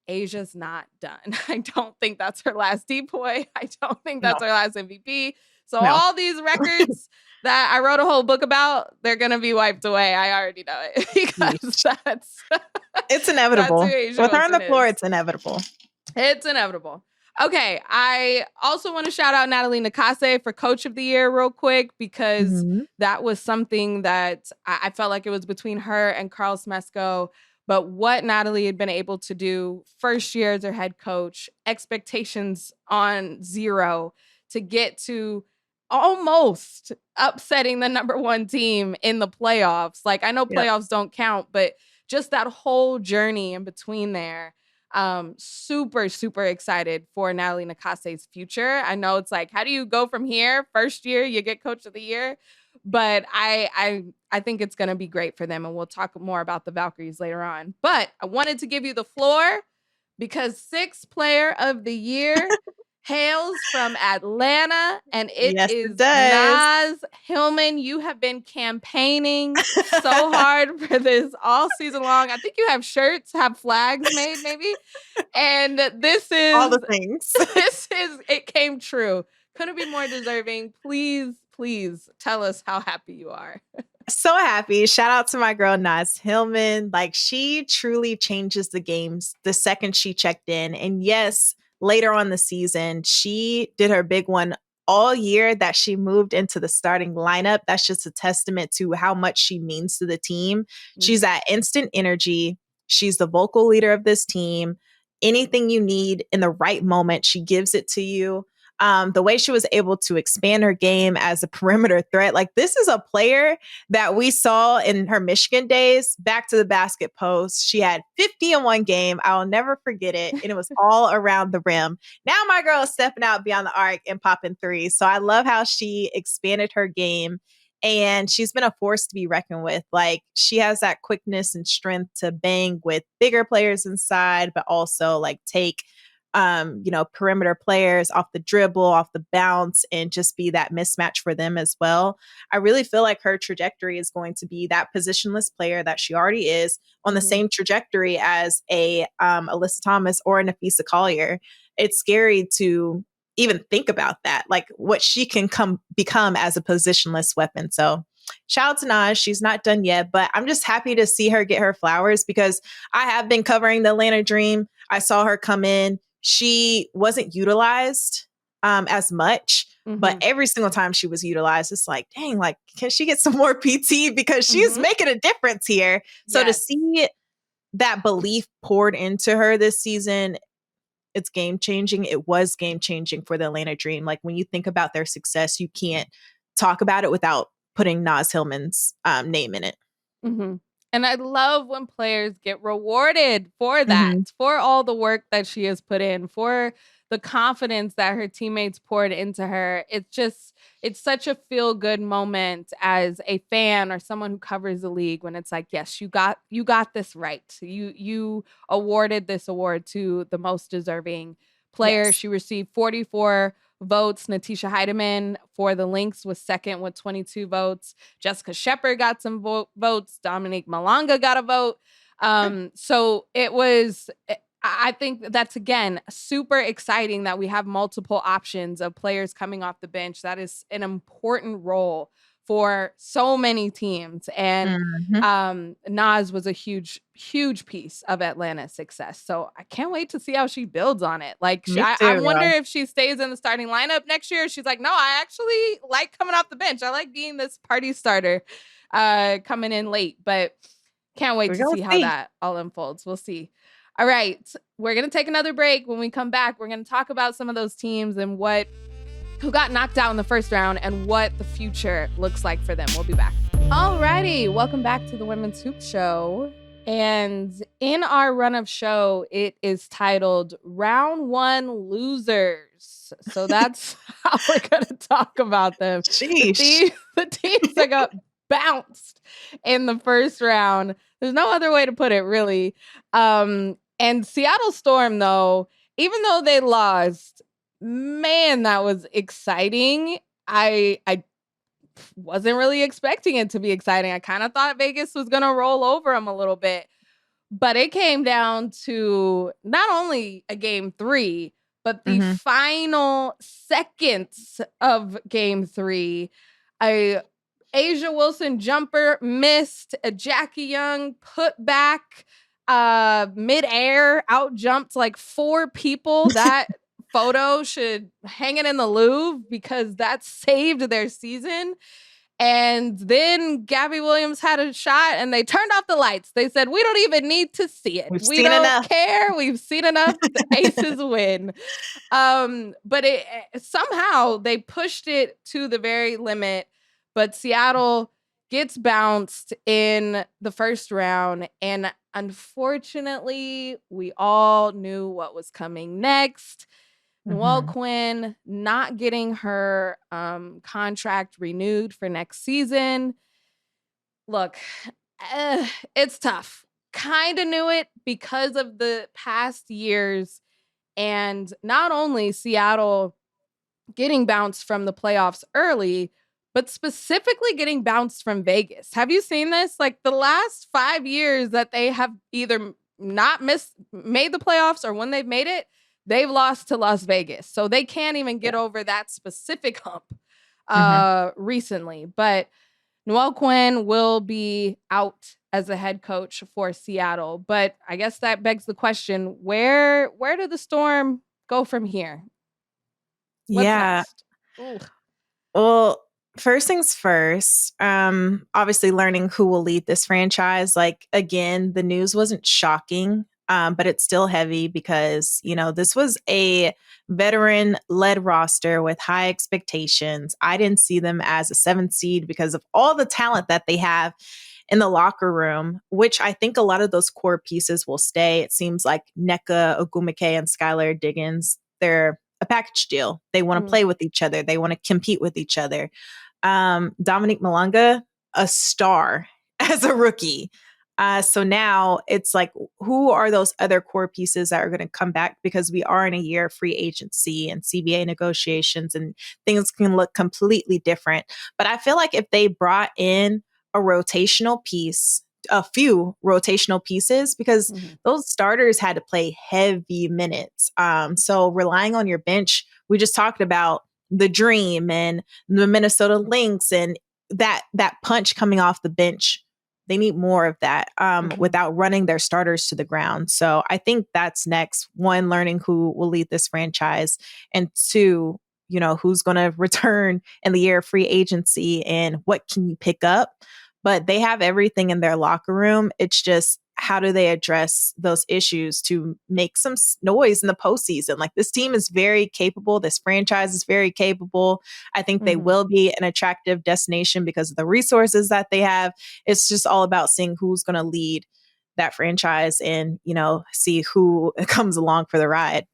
Asia's not done. I don't think that's her last Depoy. I don't think that's her last MVP. So all these records that I wrote a whole book about, they're going to be wiped away. I already know it because it's inevitable. With her on the floor, it's inevitable. It's inevitable. Okay, I also want to shout out Natalie Nakase for Coach of the Year real quick, because that was something that I felt like it was between her and Carl Smesko. But what Natalie had been able to do first year as her head coach, expectations on 0, to get to almost upsetting the number 1 team in the playoffs. I know playoffs don't count, but just that whole journey in between there. Super, super excited for Natalie Nakase's future. I know it's how do you go from here? First year, you get Coach of the Year. But I think it's going to be great for them. And we'll talk more about the Valkyries later on. But I wanted to give you the floor because 6th Player of the Year hails from Atlanta, and it Yes, is it does. Naz Hillmon. You have been campaigning so hard for this all season long. I think you have shirts, have flags made, maybe. And this All is the things. it came true. Couldn't be more deserving. Please, please tell us how happy you are. So happy. Shout out to my girl Naz Hillmon. Like, she truly changes the games the second she checked in. And yes, later on the season, she did her big one all year that she moved into the starting lineup. That's just a testament to how much she means to the team. She's that instant energy. She's the vocal leader of this team. Anything you need in the right moment, she gives it to you. The way she was able to expand her game as a perimeter threat, like, this is a player that we saw in her Michigan days, back to the basket post. She had 50 in one game. I'll never forget it. And it was all around the rim. Now my girl is stepping out beyond the arc and popping threes. So I love how she expanded her game. And she's been a force to be reckoned with. Like, she has that quickness and strength to bang with bigger players inside, but also like take perimeter players off the dribble, off the bounce, and just be that mismatch for them as well. I really feel like her trajectory is going to be that positionless player that she already is, on the same trajectory as a Alyssa Thomas or a Nafisa Collier. It's scary to even think about that, like what she can become as a positionless weapon. So shout out to Naj. She's not done yet, but I'm just happy to see her get her flowers, because I have been covering the Atlanta Dream. I saw her come in. She wasn't utilized as much, but every single time she was utilized, it's like, dang, like, can she get some more PT? Because she's making a difference here. So to see that belief poured into her this season, it's game changing. It was game changing for the Atlanta Dream. Like, when you think about their success, you can't talk about it without putting Naz Hillmon's name in it. And I love when players get rewarded for that, for all the work that she has put in, for the confidence that her teammates poured into her. It's such a feel good moment as a fan or someone who covers the league, when it's like, yes, you got this right. You awarded this award to the most deserving player. Yes. She received 44 votes. Natisha Heidemann for the Lynx was second with 22 votes. Jessica Shepard got some votes. Dominique Malanga got a vote. So it was, I think that's, again, super exciting that we have multiple options of players coming off the bench. That is an important role for so many teams. And Naz was a huge, huge piece of Atlanta's success. So I can't wait to see how she builds on it. Like, I wonder if she stays in the starting lineup next year. She's like, no, I actually like coming off the bench. I like being this party starter coming in late. But can't wait to see how that all unfolds. We'll see. All right. We're going to take another break. When we come back, we're going to talk about some of those teams and who got knocked out in the first round and what the future looks like for them. We'll be back. Alrighty, welcome back to the Women's Hoop Show. And in our run of show, it is titled Round 1 Losers. So that's how we're going to talk about them. Sheesh. The teams that got bounced in the first round. There's no other way to put it, really. And Seattle Storm, though, even though they lost, man, that was exciting. I wasn't really expecting it to be exciting. I kind of thought Vegas was going to roll over them a little bit. But it came down to not only a game 3, but the final seconds of game 3. Asia Wilson jumper missed. A Jackie Young put back midair, out jumped like 4 people. That photo should hang it in the Louvre, because that saved their season. And then Gabby Williams had a shot and they turned off the lights. They said, we don't even need to see it. We don't care. We've seen enough. The Aces win. But somehow they pushed it to the very limit. But Seattle gets bounced in the first round. And unfortunately, we all knew what was coming next. Noelle Quinn not getting her contract renewed for next season. Look, it's tough. Kind of knew it because of the past years And not only Seattle getting bounced from the playoffs early, but specifically getting bounced from Vegas. Have you seen this? Like the last 5 years that they have either not made the playoffs, or when they've made it, they've lost to Las Vegas. So they can't even get over that specific hump recently. But Noel Quinn will be out as a head coach for Seattle. But I guess that begs the question, where did the Storm go from here? What's next? Ooh. Well, first things first, obviously learning who will lead this franchise. Like, again, the news wasn't shocking, but it's still heavy because, this was a veteran-led roster with high expectations. I didn't see them as a 7th seed because of all the talent that they have in the locker room, which I think a lot of those core pieces will stay. It seems like Nneka Ogwumike and Skylar Diggins, they're a package deal. They want to play with each other. They want to compete with each other. Dominique Malonga, a star as a rookie. So now it's like, who are those other core pieces that are going to come back? Because we are in a year of free agency and CBA negotiations, and things can look completely different. But I feel like if they brought in a rotational piece, a few rotational pieces, because those starters had to play heavy minutes. So relying on your bench, we just talked about the Dream and the Minnesota Lynx and that punch coming off the bench. They need more of that without running their starters to the ground. So I think that's next. One, learning who will lead this franchise, and two, who's going to return in the year of free agency and what can you pick up. But they have everything in their locker room. It's just, how do they address those issues to make some noise in the postseason? Like, this team is very capable. This franchise is very capable. I think they will be an attractive destination because of the resources that they have. It's just all about seeing who's going to lead that franchise and, see who comes along for the ride.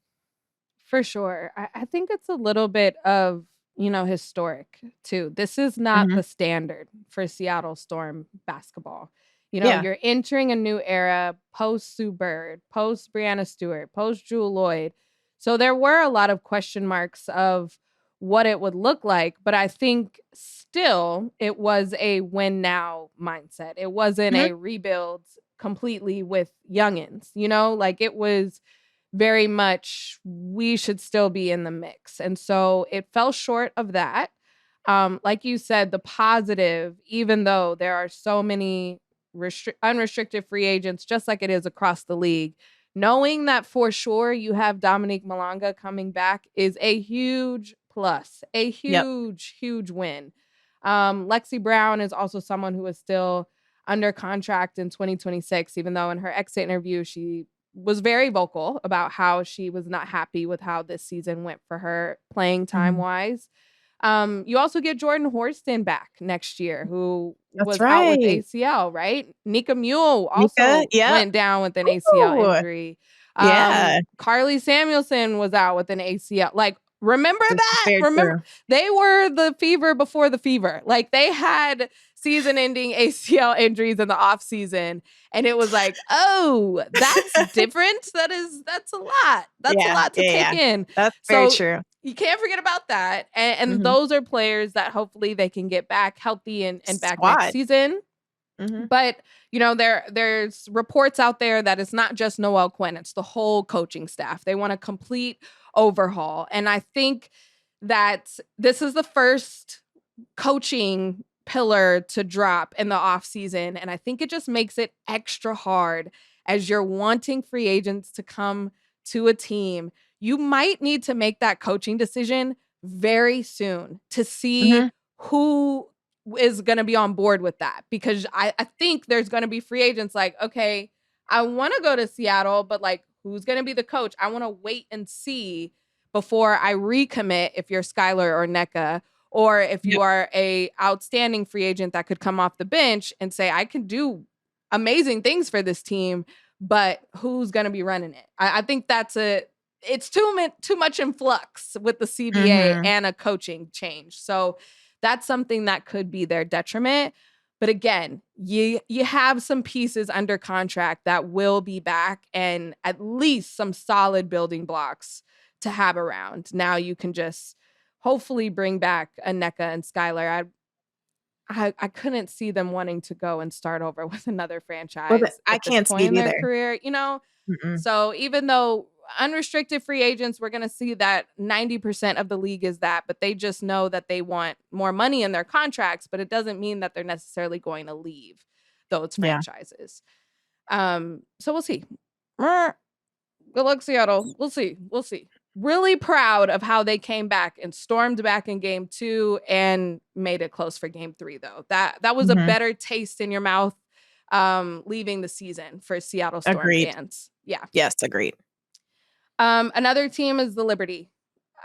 For sure. I think it's a little bit of, historic too. This is not the standard for Seattle Storm basketball. You're entering a new era post Sue Bird, post Brianna Stewart, post Jewel Lloyd. So there were a lot of question marks of what it would look like. But I think still it was a win now mindset. It wasn't a rebuild completely with youngins, like it was very much, we should still be in the mix. And so it fell short of that. Like you said, the positive, even though there are so many unrestricted free agents, just like it is across the league, knowing that for sure you have Dominique Malonga coming back is a huge plus, a huge, huge win. Lexi Brown is also someone who is still under contract in 2026, even though in her exit interview, she was very vocal about how she was not happy with how this season went for her playing time wise. You also get Jordan Horston back next year, who was out with ACL, right? Nika Mule also went down with an ACL injury. Carly Samuelson was out with an ACL. Like, remember that? Remember, they were the fever before the fever. Like, they had season-ending ACL injuries in the offseason, and it was like, oh, that's different. That's a lot. That's a lot to take in. That's very true. You can't forget about that. And those are players that hopefully they can get back healthy and back next season. But, there's reports out there that it's not just Noel Quinn. It's the whole coaching staff. They want a complete overhaul. And I think that this is the first coaching pillar to drop in the offseason. And I think it just makes it extra hard as you're wanting free agents to come to a team. You might need to make that coaching decision very soon to see who is going to be on board with that. Because I think there's going to be free agents like, okay, I want to go to Seattle, but like, who's going to be the coach? I want to wait and see before I recommit if you're Skylar or Nneka, or if you are a outstanding free agent that could come off the bench and say, I can do amazing things for this team, but who's going to be running it? I think it's too much in flux with the CBA and a coaching change. So that's something that could be their detriment. But again, you have some pieces under contract that will be back, and at least some solid building blocks to have around. Now you can just hopefully bring back Aneka and Skylar. I couldn't see them wanting to go and start over with another franchise I at this can't see point it in their either. career, you know? Mm-mm. So even though unrestricted free agents, we're going to see that 90% of the league is that, but they just know that they want more money in their contracts, but it doesn't mean that they're necessarily going to leave those franchises. So we'll see. Good luck, Seattle. We'll see. Really proud of how they came back and stormed back in game 2 and made it close for game 3, though. That was a better taste in your mouth leaving the season for Seattle Storm fans. Yeah. Yes, agreed. Another team is the Liberty.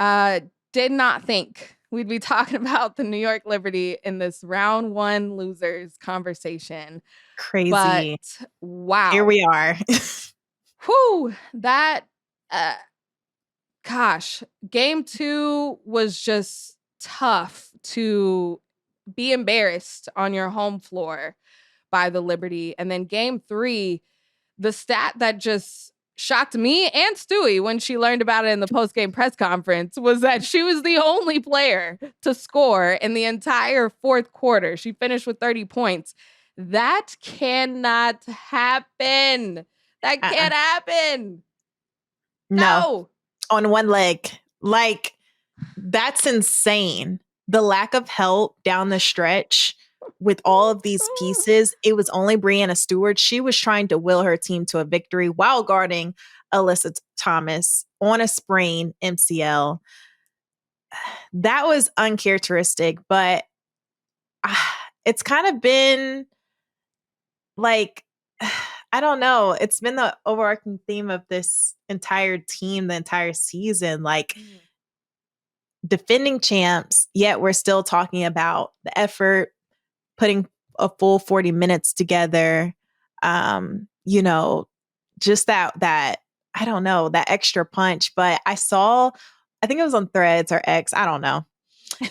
Did not think we'd be talking about the New York Liberty in this round 1 losers conversation. Crazy. But wow. Here we are. Whew. That gosh, game 2 was just tough to be embarrassed on your home floor by the Liberty. And then game 3, the stat that just shocked me and Stewie when she learned about it in the post-game press conference was that she was the only player to score in the entire fourth quarter. She finished with 30 points. That cannot happen. That can't happen. No. On one leg. Like, that's insane. The lack of help down the stretch with all of these pieces. It was only Brianna Stewart. She was trying to will her team to a victory while guarding Alyssa Thomas on a sprain MCL. That was uncharacteristic, but it's kind of been like, I don't know. It's been the overarching theme of this entire team, the entire season, like defending champs, yet we're still talking about the effort, putting a full 40 minutes together. You know, just that, I don't know, that extra punch. But I think it was on Threads or X, I don't know.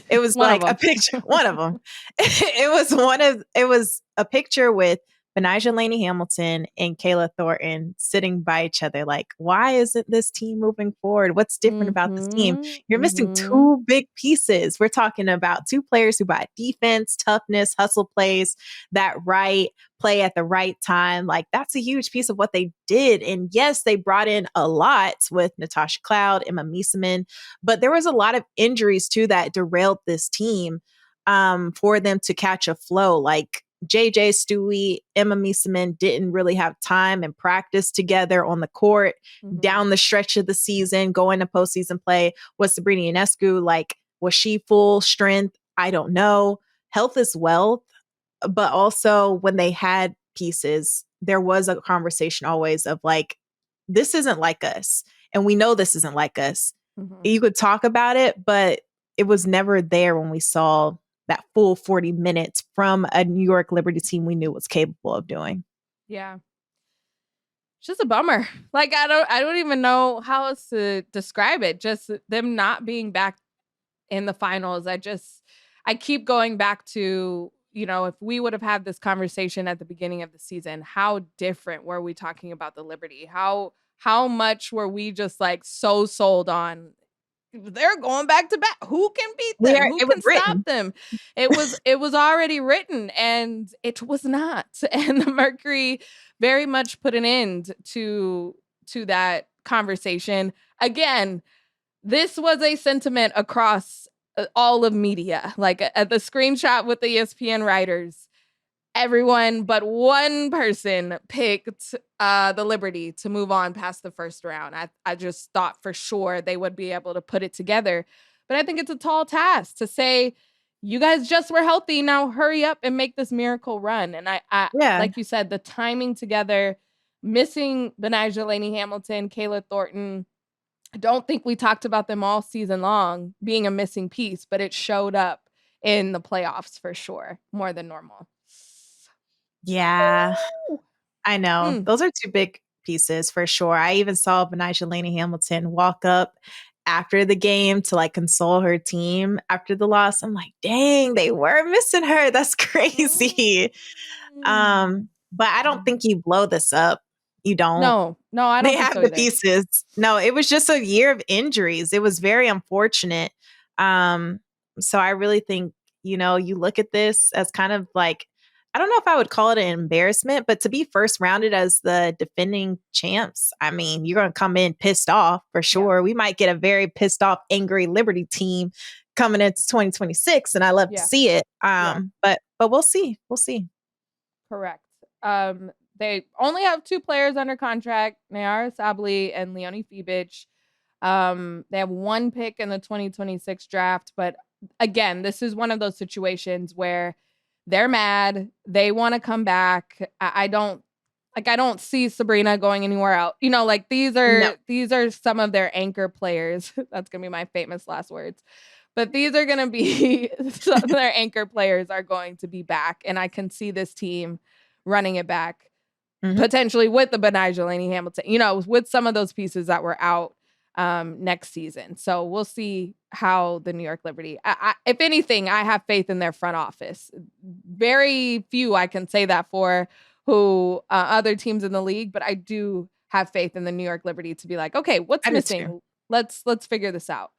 It was like a picture, one of them. It was a picture with Benijah Laney Hamilton and Kayla Thornton sitting by each other. Like, why isn't this team moving forward? What's different about this team? You're missing 2 big pieces. We're talking about 2 players who brought defense, toughness, hustle plays, that right play at the right time. Like, that's a huge piece of what they did. And yes, they brought in a lot with Natasha Cloud, Emma Mieseman, but there was a lot of injuries too that derailed this team for them to catch a flow. Like, JJ, Stewie, Emma Mieseman didn't really have time and practice together on the court down the stretch of the season, going to postseason play. Was Sabrina Ionescu, like, was she full strength? I don't know. Health is wealth. But also when they had pieces, there was a conversation always of like, this isn't like us. And we know this isn't like us. You could talk about it, but it was never there when we saw that full 40 minutes from a New York Liberty team we knew was capable of doing. Yeah. It's just a bummer. Like, I don't even know how else to describe it. Just them not being back in the finals. I keep going back to, you know, if we would have had this conversation at the beginning of the season, how different were we talking about the Liberty? How much were we just like so sold on they're going back to back. Who can beat them? Who can stop them? It was already written, and it was not. And the Mercury very much put an end to that conversation. Again, this was a sentiment across all of media. Like at the screenshot with the ESPN writers, everyone but one person picked the Liberty to move on past the first round. I just thought for sure they would be able to put it together. But I think it's a tall task to say, you guys just were healthy. Now hurry up and make this miracle run. And I like you said, the timing together, missing Benijah Laney Hamilton, Kayla Thornton. I don't think we talked about them all season long being a missing piece, but it showed up in the playoffs for sure, more than normal. Yeah, I know. Those are 2 big pieces for sure. I even saw Benijah Laney Hamilton walk up after the game to like console her team after the loss. I'm like, dang, they were missing her. That's crazy. But I don't think you blow this up. You don't. No, I don't They think have so the either. pieces. No, it was just a year of injuries. It was very unfortunate. So I really think, you look at this as kind of like, I don't know if I would call it an embarrassment, but to be first rounded as the defending champs, I mean, you're going to come in pissed off for sure. Yeah. We might get a very pissed off, angry Liberty team coming into 2026, and I love to see it. But we'll see. We'll see. Correct. They only have 2 players under contract, Nayara Sabally and Leonie Fibich. They have 1 pick in the 2026 draft, but again, this is one of those situations where they're mad. They want to come back. I don't see Sabrina going anywhere else. These are some of their anchor players. That's going to be my famous last words. But these are going to be some of their anchor players are going to be back. And I can see this team running it back, potentially with the Benijah Laney Hamilton, with some of those pieces that were out next season. So we'll see how the New York Liberty, if anything, I have faith in their front office. Very few I can say that for who other teams in the league, but I do have faith in the New York Liberty to be like, okay, what's missing? Let's figure this out.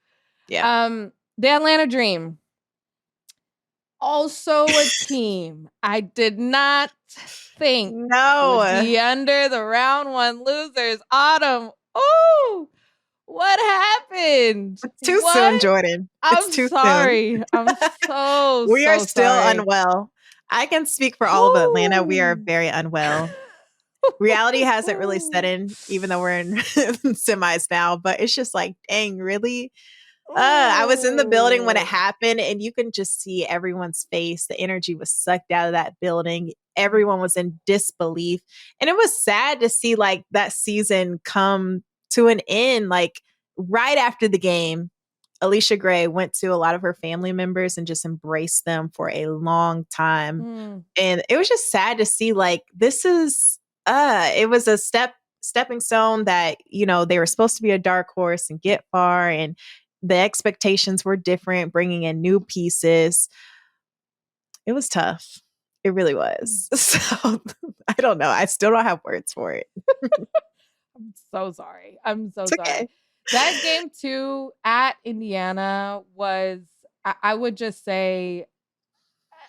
Yeah. The Atlanta Dream, also a team I did not think would be under the round 1 losers. Autumn, oh, what happened? It's too soon, Jordan. I'm sorry. Soon. I'm we are still sorry. Unwell. I can speak for all of Atlanta. We are very unwell. Reality hasn't really set in, even though we're in semis now, but it's just like, dang, really? I was in the building when it happened, and you can just see everyone's face. The energy was sucked out of that building. Everyone was in disbelief. And it was sad to see like that season come to an end. Like right after the game, Alicia Gray went to a lot of her family members and just embraced them for a long time. And it was just sad to see like this is it was a stepping stone that, they were supposed to be a dark horse and get far, and the expectations were different, bringing in new pieces. It was tough. It really was. So I don't know. I still don't have words for it. I'm so sorry. Sorry. Okay. That game 2 at Indiana was, I would just say,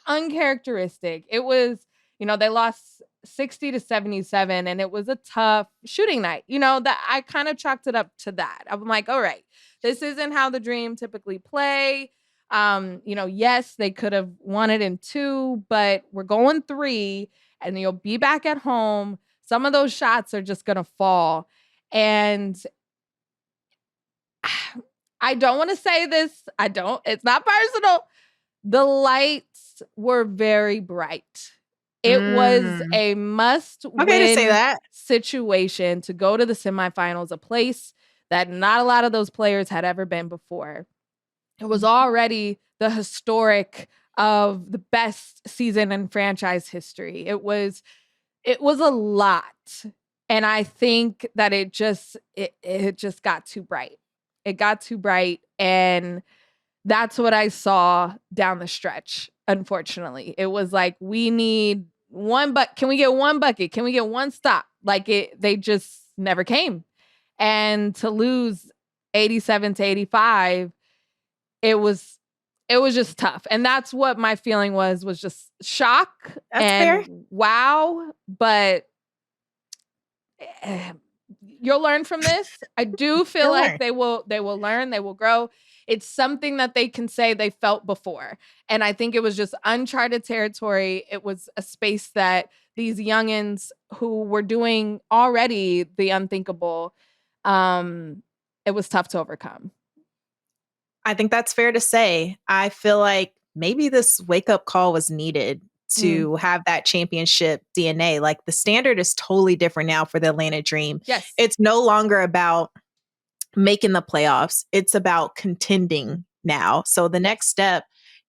uncharacteristic. It was, they lost 60-77, and it was a tough shooting night. That I kind of chalked it up to that. I'm like, all right, this isn't how the Dream typically play. Yes, they could have won it in 2, but we're going 3, and you'll be back at home. Some of those shots are just going to fall. And I don't want to say this. It's not personal. The lights were very bright. It was a must-win to say that. situation to go to the semifinals, a place that not a lot of those players had ever been before. It was already the historic of the best season in franchise history. It was a lot. And I think that it just got too bright. It got too bright, and that's what I saw down the stretch, unfortunately. It was like, we need one, but can we get one bucket? Can we get one stop? Like they just never came. And to lose 87-85, it was just tough. And that's what my feeling was just shock. That's and fair. Wow. But you'll learn from this. I do feel like they will learn, they will grow. It's something that they can say they felt before. And I think it was just uncharted territory. It was a space that these youngins who were doing already the unthinkable, it was tough to overcome. I think that's fair to say. I feel like maybe this wake-up call was needed to have that championship DNA. Like the standard is totally different now for the Atlanta Dream. Yes. It's no longer about making the playoffs. It's about contending now. So the next step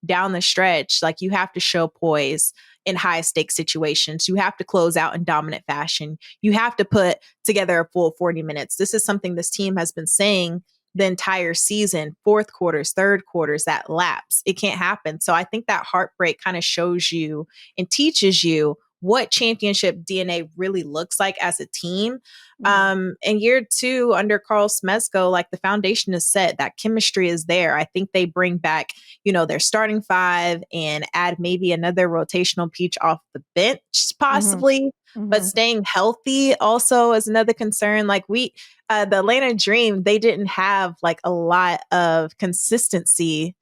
down the stretch, like you have to show poise in high stakes situations. You have to close out in dominant fashion. You have to put together a full 40 minutes. This is something this team has been saying the entire season, fourth quarters, third quarters, that lapse. It can't happen. So I think that heartbreak kind of shows you and teaches you what championship DNA really looks like as a team. In year 2 under Carl Smezko, like the foundation is set, that chemistry is there. I think they bring back, their starting 5 and add maybe another rotational piece off the bench, possibly. But staying healthy also is another concern. Like the Atlanta Dream, they didn't have like a lot of consistency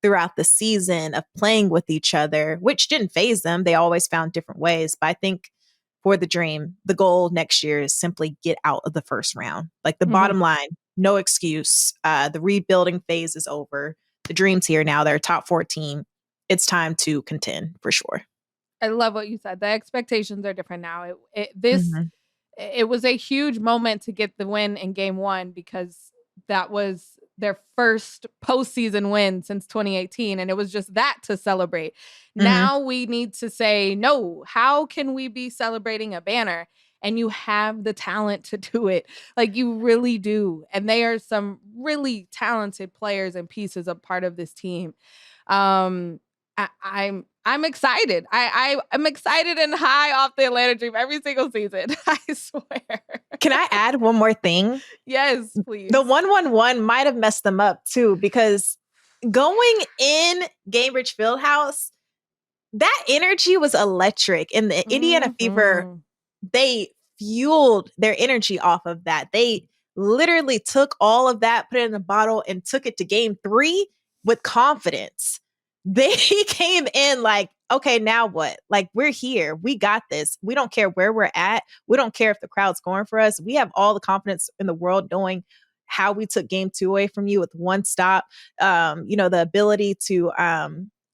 throughout the season of playing with each other, which didn't phase them. They always found different ways. But I think for the Dream, the goal next year is simply get out of the first round. Like the bottom line, no excuse. The rebuilding phase is over. The Dream's here now. They're a top 4 team. It's time to contend for sure. I love what you said. The expectations are different now. It was a huge moment to get the win in game 1 because that was their first postseason win since 2018. And it was just that to celebrate. Now we need to say, no, how can we be celebrating a banner? And you have the talent to do it. Like you really do. And they are some really talented players and pieces of part of this team. I'm excited. I'm excited and high off the Atlanta Dream every single season. I swear. Can I add one more thing? Yes, please. The 1-1-1 might have messed them up too, because going in Gainbridge Fieldhouse, that energy was electric. And the Indiana Fever, they fueled their energy off of that. They literally took all of that, put it in a bottle, and took it to game 3 with confidence. They came in like, okay, now what? Like, we're here. We got this. We don't care where we're at. We don't care if the crowd's going for us. We have all the confidence in the world knowing how we took game 2 away from you with one stop. The ability to,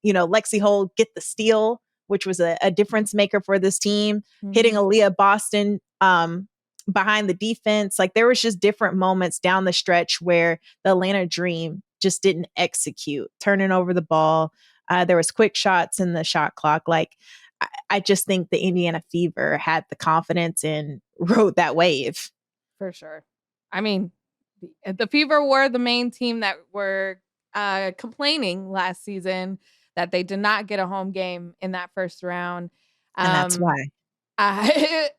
Lexi Holt get the steal, which was a difference maker for this team, hitting Aaliyah Boston behind the defense. Like there was just different moments down the stretch where the Atlanta Dream just didn't execute, turning over the ball. There was quick shots in the shot clock. Like I just think the Indiana Fever had the confidence and rode that wave. For sure. I mean, the Fever were the main team that were complaining last season that they did not get a home game in that first round. And that's why.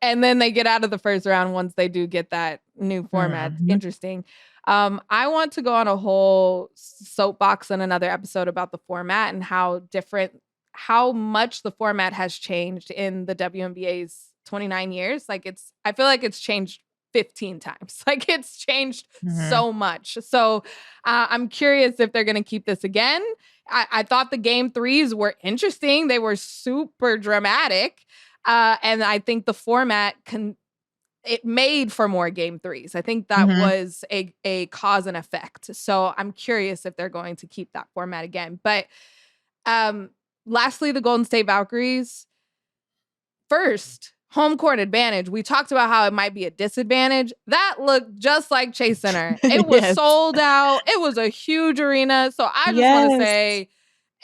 And then they get out of the first round once they do get that new format. Interesting. I want to go on a whole soapbox in another episode about the format and how much the format has changed in the WNBA's 29 years. Like I feel like it's changed 15 times. Like it's changed so much. So I'm curious if they're going to keep this again. I thought the game 3s were interesting. They were super dramatic. And I think the format it made for more game 3s. I think that was a cause and effect. So I'm curious if they're going to keep that format again. But lastly, the Golden State Valkyries. First, home court advantage. We talked about how it might be a disadvantage. That looked just like Chase Center. It was sold out. It was a huge arena. So I just want to say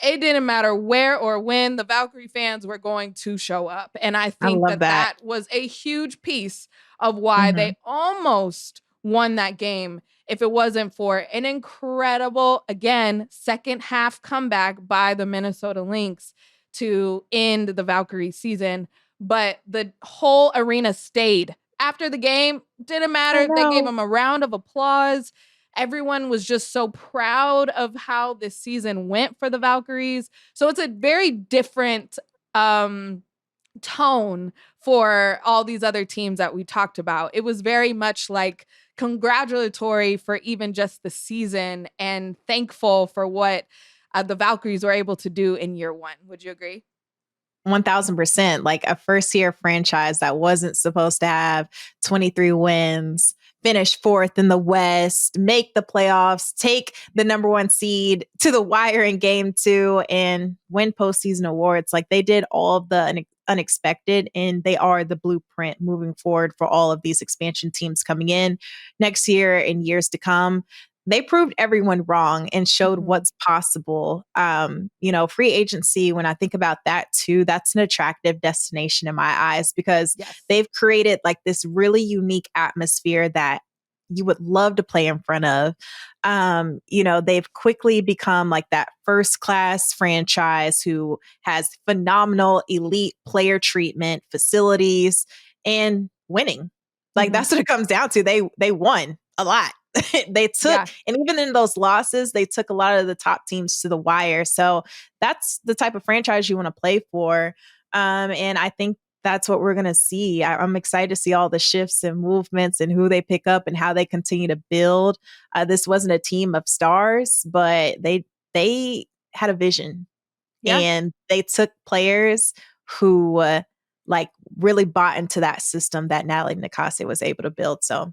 it didn't matter where or when the Valkyrie fans were going to show up. And I think that was a huge piece of why they almost won that game if it wasn't for an incredible, again, second half comeback by the Minnesota Lynx to end the Valkyrie season. But the whole arena stayed. After the game, didn't matter. They gave them a round of applause. Everyone was just so proud of how this season went for the Valkyries. So it's a very different tone for all these other teams that we talked about. It was very much like congratulatory for even just the season and thankful for what the Valkyries were able to do in year 1. Would you agree? 1000%. Like a first year franchise that wasn't supposed to have 23 wins, finish 4th in the West, make the playoffs, take the number 1 seed to the wire in game 2 and win postseason awards. Like they did all of the unexpected, and they are the blueprint moving forward for all of these expansion teams coming in next year and years to come. They proved everyone wrong and showed what's possible. Free agency, when I think about that too, that's an attractive destination in my eyes because they've created like this really unique atmosphere that you would love to play in front of. They've quickly become like that first class franchise who has phenomenal elite player treatment, facilities, and winning. Like that's what it comes down to. They won a lot. They took, and even in those losses, they took a lot of the top teams to the wire. So that's the type of franchise you want to play for. And I think that's what we're going to see. I'm excited to see all the shifts and movements and who they pick up and how they continue to build. This wasn't a team of stars, but they had a vision, and they took players who like really bought into that system that Natalie Nakase was able to build. So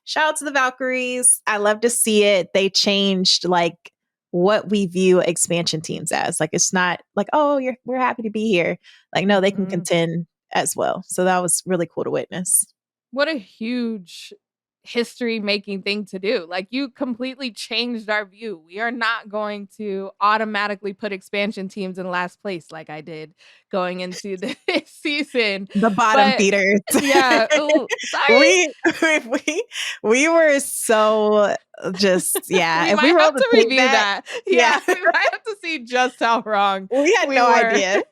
shout out to the Valkyries. I love to see it. They changed like what we view expansion teams as. Like it's not like, oh, we're happy to be here. Like, no, they can contend as well. So that was really cool to witness. What a huge history making thing to do. Like you completely changed our view. We are not going to automatically put expansion teams in last place like I did going into this season. The bottom feeders. Yeah. Ooh, sorry. We were so just, yeah. We might have to review that. Yeah. We might have to see just how wrong we had no idea.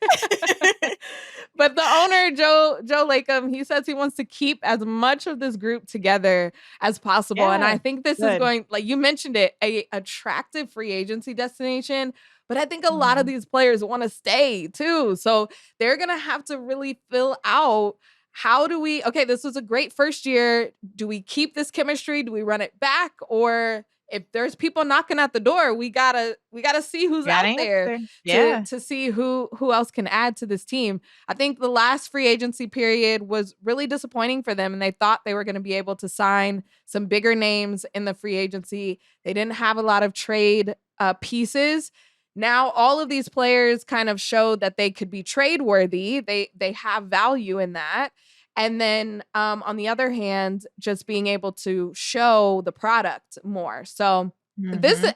But the owner, Joe Latham, he says he wants to keep as much of this group together as possible. Yeah, and I think this is going, like you mentioned it, a attractive free agency destination. But I think a lot of these players want to stay too. So they're going to have to really fill out, this was a great first year. Do we keep this chemistry? Do we run it back? Or if there's people knocking at the door, we gotta see who's out there to see who else can add to this team. I think the last free agency period was really disappointing for them, and they thought they were going to be able to sign some bigger names in the free agency. They didn't have a lot of trade pieces. Now all of these players kind of showed that they could be trade worthy. They have value in that. And then on the other hand, just being able to show the product more. So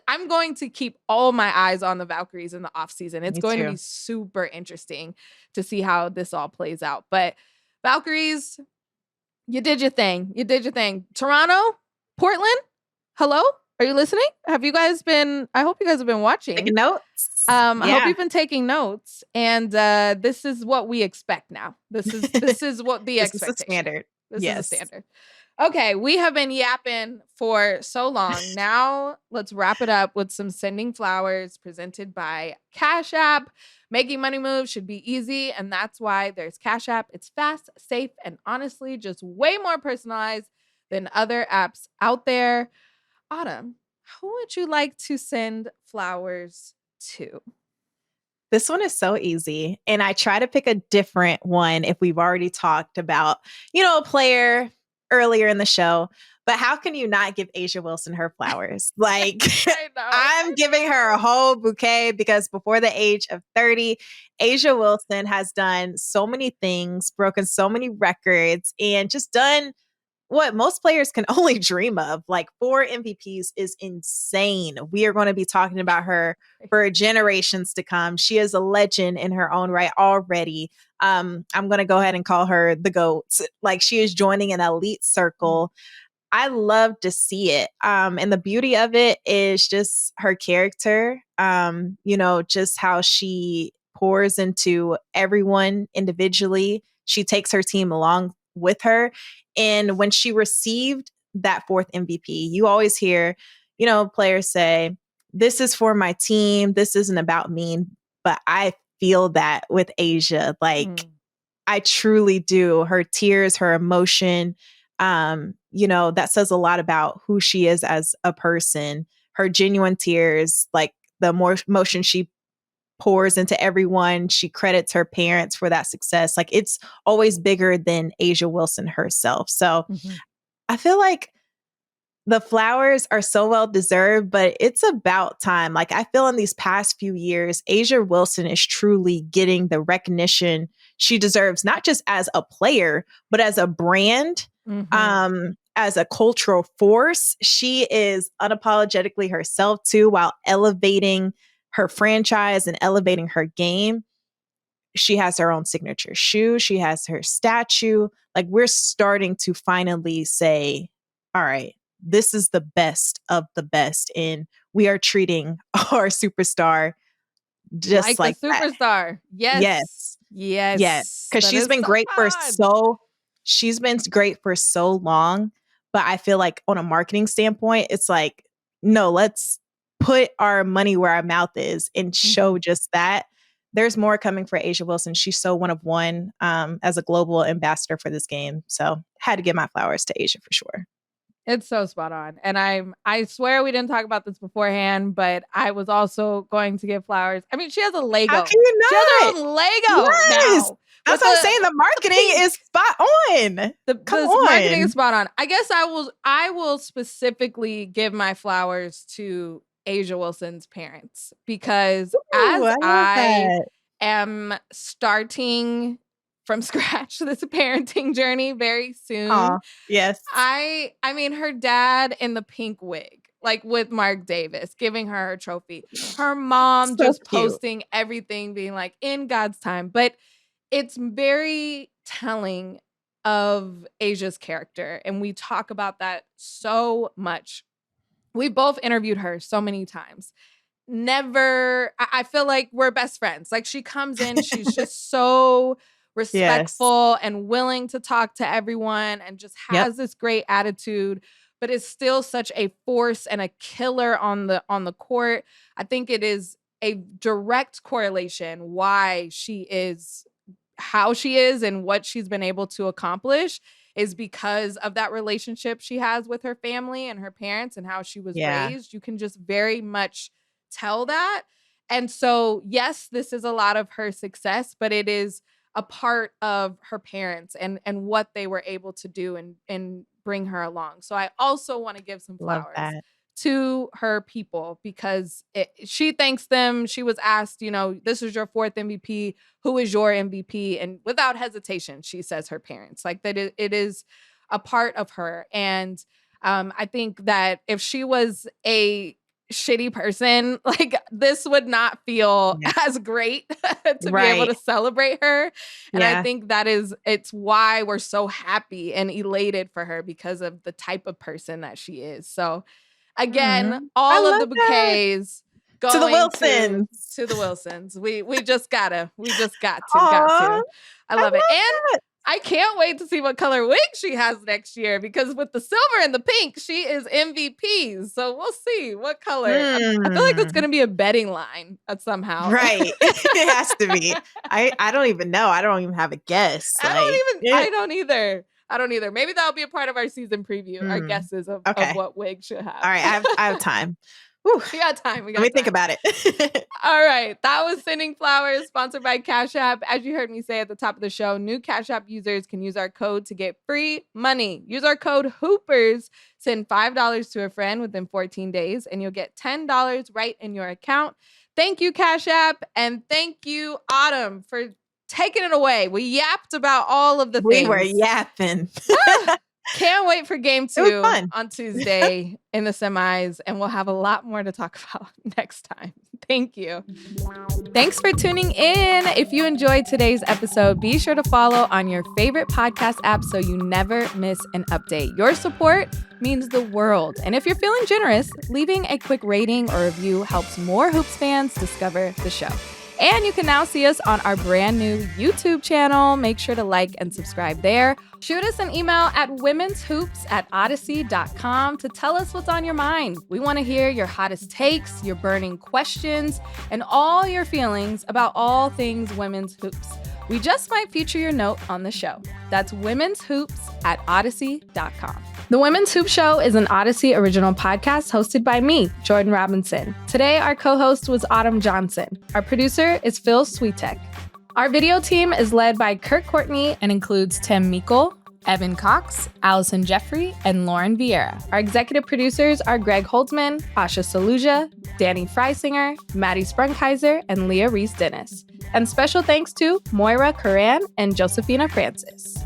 I'm going to keep all my eyes on the Valkyries in the offseason. It's going to be super interesting to see how this all plays out. But Valkyries, you did your thing. Toronto, Portland, hello? Are you listening? I hope you guys have been watching. Taking notes? I hope you've been taking notes. And this is what we expect now. This is what the expectation. This is the standard. This is the standard. Okay, we have been yapping for so long. Now let's wrap it up with some sending flowers presented by Cash App. Making money moves should be easy, and that's why there's Cash App. It's fast, safe, and honestly just way more personalized than other apps out there. Autumn, who would you like to send flowers to? This one is so easy. And I try to pick a different one if we've already talked about, a player earlier in the show. But how can you not give A'ja Wilson her flowers? Like, I'm giving her a whole bouquet because before the age of 30, A'ja Wilson has done so many things, broken so many records, and just done what most players can only dream of. Like 4 MVPs is insane. We are going to be talking about her for generations to come. She is a legend in her own right already. I'm going to go ahead and call her the GOAT. Like she is joining an elite circle. I love to see it. And the beauty of it is just her character, just how she pours into everyone individually. She takes her team along with her. And when she received that 4th MVP, you always hear, players say, this is for my team. This isn't about me. But I feel that with A'ja, like I truly do. Her tears, her emotion, that says a lot about who she is as a person. Her genuine tears, like the more emotion she pours into everyone. She credits her parents for that success. Like it's always bigger than A'ja Wilson herself. So I feel like the flowers are so well deserved, but it's about time. Like I feel in these past few years, A'ja Wilson is truly getting the recognition she deserves, not just as a player, but as a brand, as a cultural force. She is unapologetically herself too, while elevating her franchise and elevating her game. She has her own signature shoe. She has her statue. Like we're starting to finally say, all right, this is the best of the best, and we are treating our superstar just like the superstar. That. Yes. Because she's been great for so long. But I feel like on a marketing standpoint, it's like, no, let's put our money where our mouth is and show just that. There's more coming for A'ja Wilson. She's so one of one as a global ambassador for this game. So had to give my flowers to A'ja for sure. It's so spot on. And I swear we didn't talk about this beforehand, but I was also going to give flowers. I mean, she has a Lego. How can you not? She has her own Lego now. That's what I'm saying. The marketing is spot on. The marketing is spot on. I guess I will specifically give my flowers to A'ja Wilson's parents because I am starting from scratch this parenting journey very soon. Yes. I mean, her dad in the pink wig, like with Mark Davis, giving her trophy. Her mom just posting everything, being like, in God's time. But it's very telling of A'ja's character. And we talk about that so much. We both interviewed her so many times. I feel like we're best friends. Like she comes in, she's just so respectful and willing to talk to everyone and just has this great attitude, but is still such a force and a killer on the court. I think it is a direct correlation why she is how she is and what she's been able to accomplish is because of that relationship she has with her family and her parents and how she was raised. You can just very much tell that. And so, yes, this is a lot of her success, but it is a part of her parents and what they were able to do and bring her along. So I also want to give some flowers to her people because she thanks them. She was asked, this is your 4th MVP. Who is your MVP? And without hesitation, she says her parents. Like that it is a part of her. And I think that if she was a shitty person, like this would not feel as great to be able to celebrate her. And I think it's why we're so happy and elated for her because of the type of person that she is. So again, all of the bouquets going to the Wilsons. To the Wilsons. We just got to. I love it. And I can't wait to see what color wig she has next year because with the silver and the pink, she is MVP. So we'll see what color. I feel like it's going to be a betting line somehow. Right. It has to be. I don't even know. I don't even have a guess. I don't either. Maybe that'll be a part of our season preview, our guesses of what wig she'll have. All right. I have time. Whew. We got time. Let me think about it. All right. That was Sending Flowers, sponsored by Cash App. As you heard me say at the top of the show, new Cash App users can use our code to get free money. Use our code HOOPERS. Send $5 to a friend within 14 days, and you'll get $10 right in your account. Thank you, Cash App. And thank you, Autumn, for taking it away. We yapped about all of the things. We were yapping. Can't wait for game 2 on Tuesday in the semis, and we'll have a lot more to talk about next time. Thank you. Thanks for tuning in. If you enjoyed today's episode, be sure to follow on your favorite podcast app so you never miss an update. Your support means the world. And if you're feeling generous, leaving a quick rating or review helps more Hoops fans discover the show. And you can now see us on our brand new YouTube channel. Make sure to like and subscribe there. Shoot us an email at women'shoops@odyssey.com to tell us what's on your mind. We want to hear your hottest takes, your burning questions, and all your feelings about all things women's hoops. We just might feature your note on the show. That's women'shoops@odyssey.com. The Women's Hoop Show is an Odyssey original podcast hosted by me, Jordan Robinson. Today, our co-host was Autumn Johnson. Our producer is Phil Switek. Our video team is led by Kurt Courtney and includes Tim Meikle, Evan Cox, Allison Jeffrey, and Lauren Vieira. Our executive producers are Greg Holtzman, Asha Saluja, Danny Freisinger, Maddie Sprunkheiser, and Leah Reese-Dennis. And special thanks to Moira Curran and Josephina Francis.